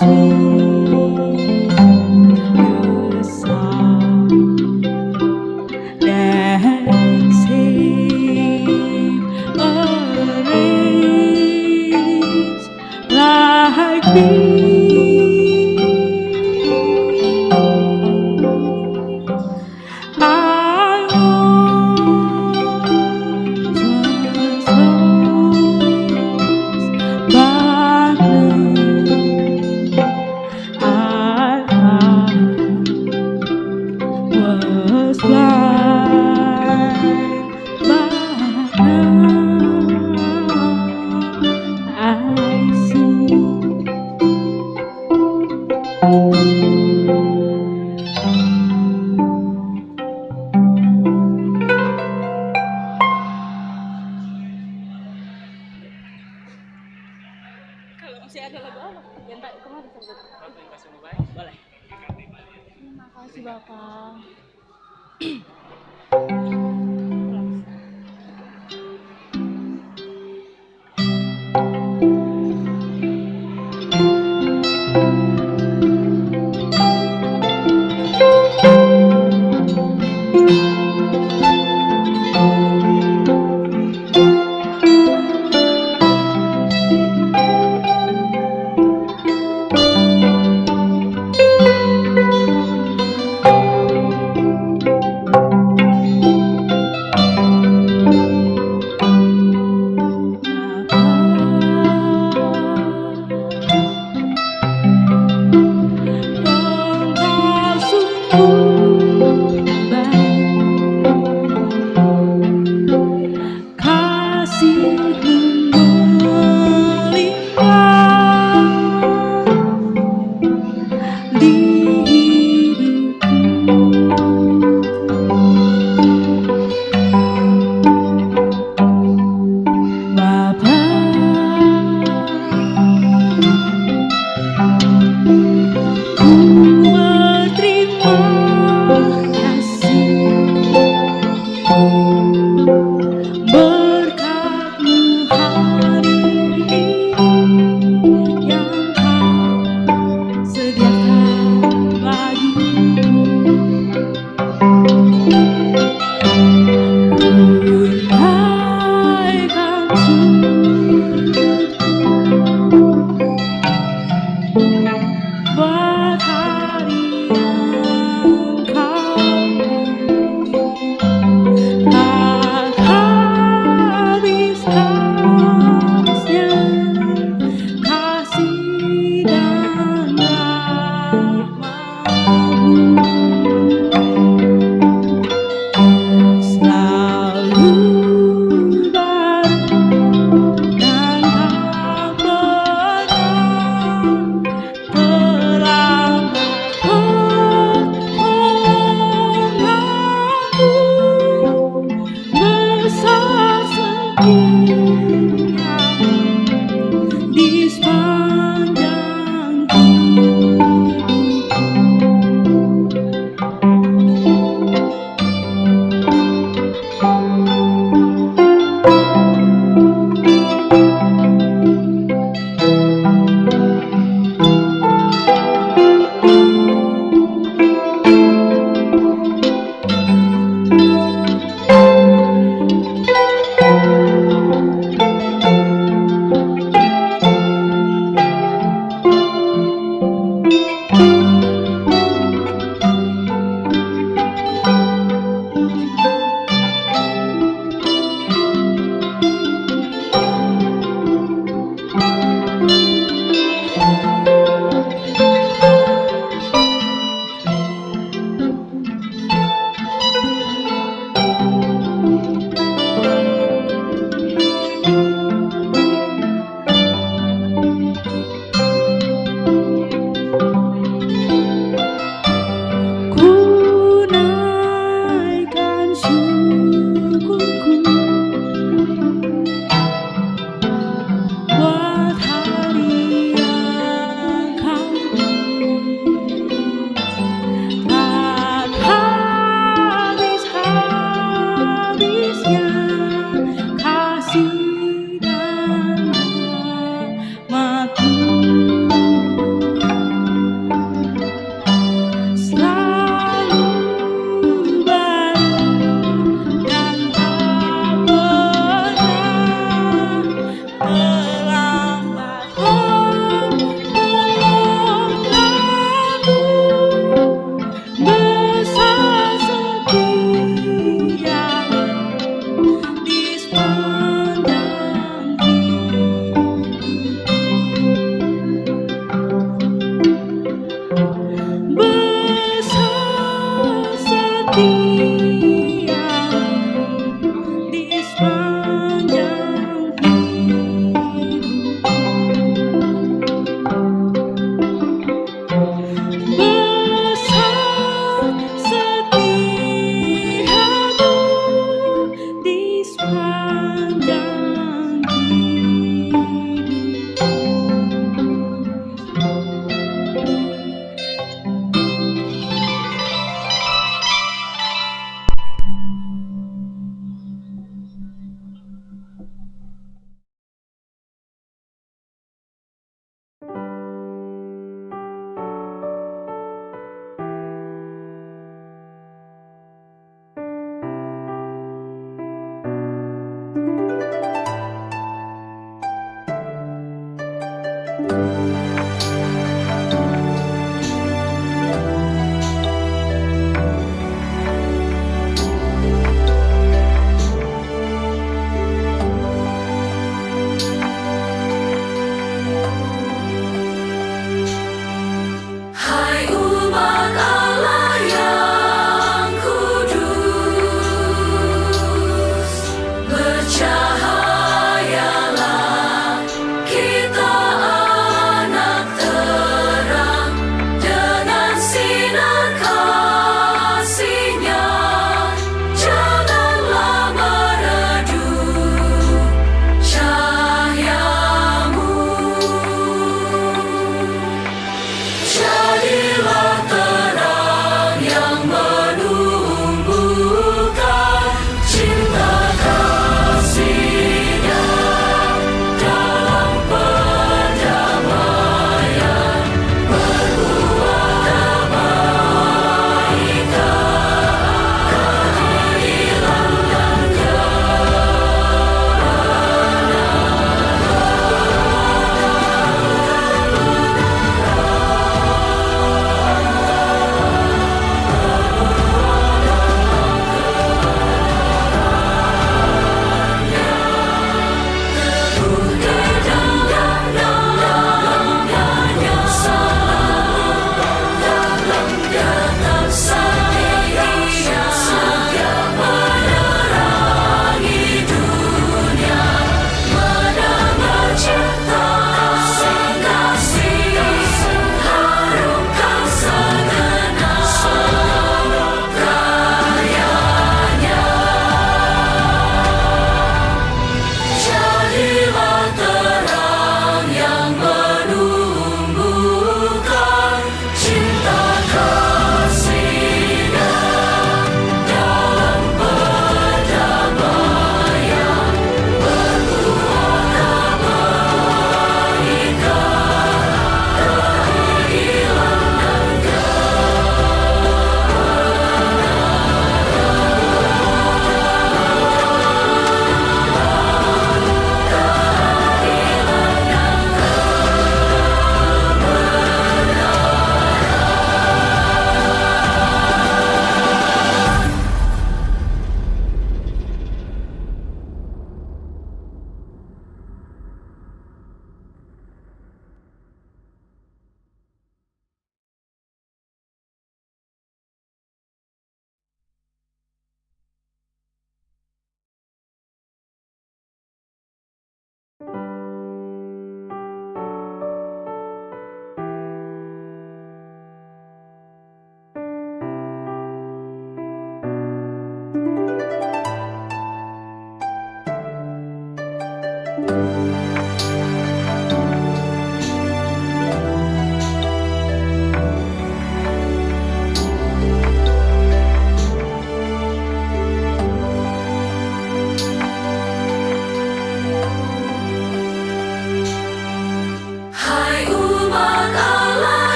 sweet the sound that saved a wretch like me. I once was lost, but now I found, was blind, but now I see. Kalau masih ada lagu apa? Yang tak kemarin sebut. Boleh. Terima kasih Bapak.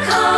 Engkau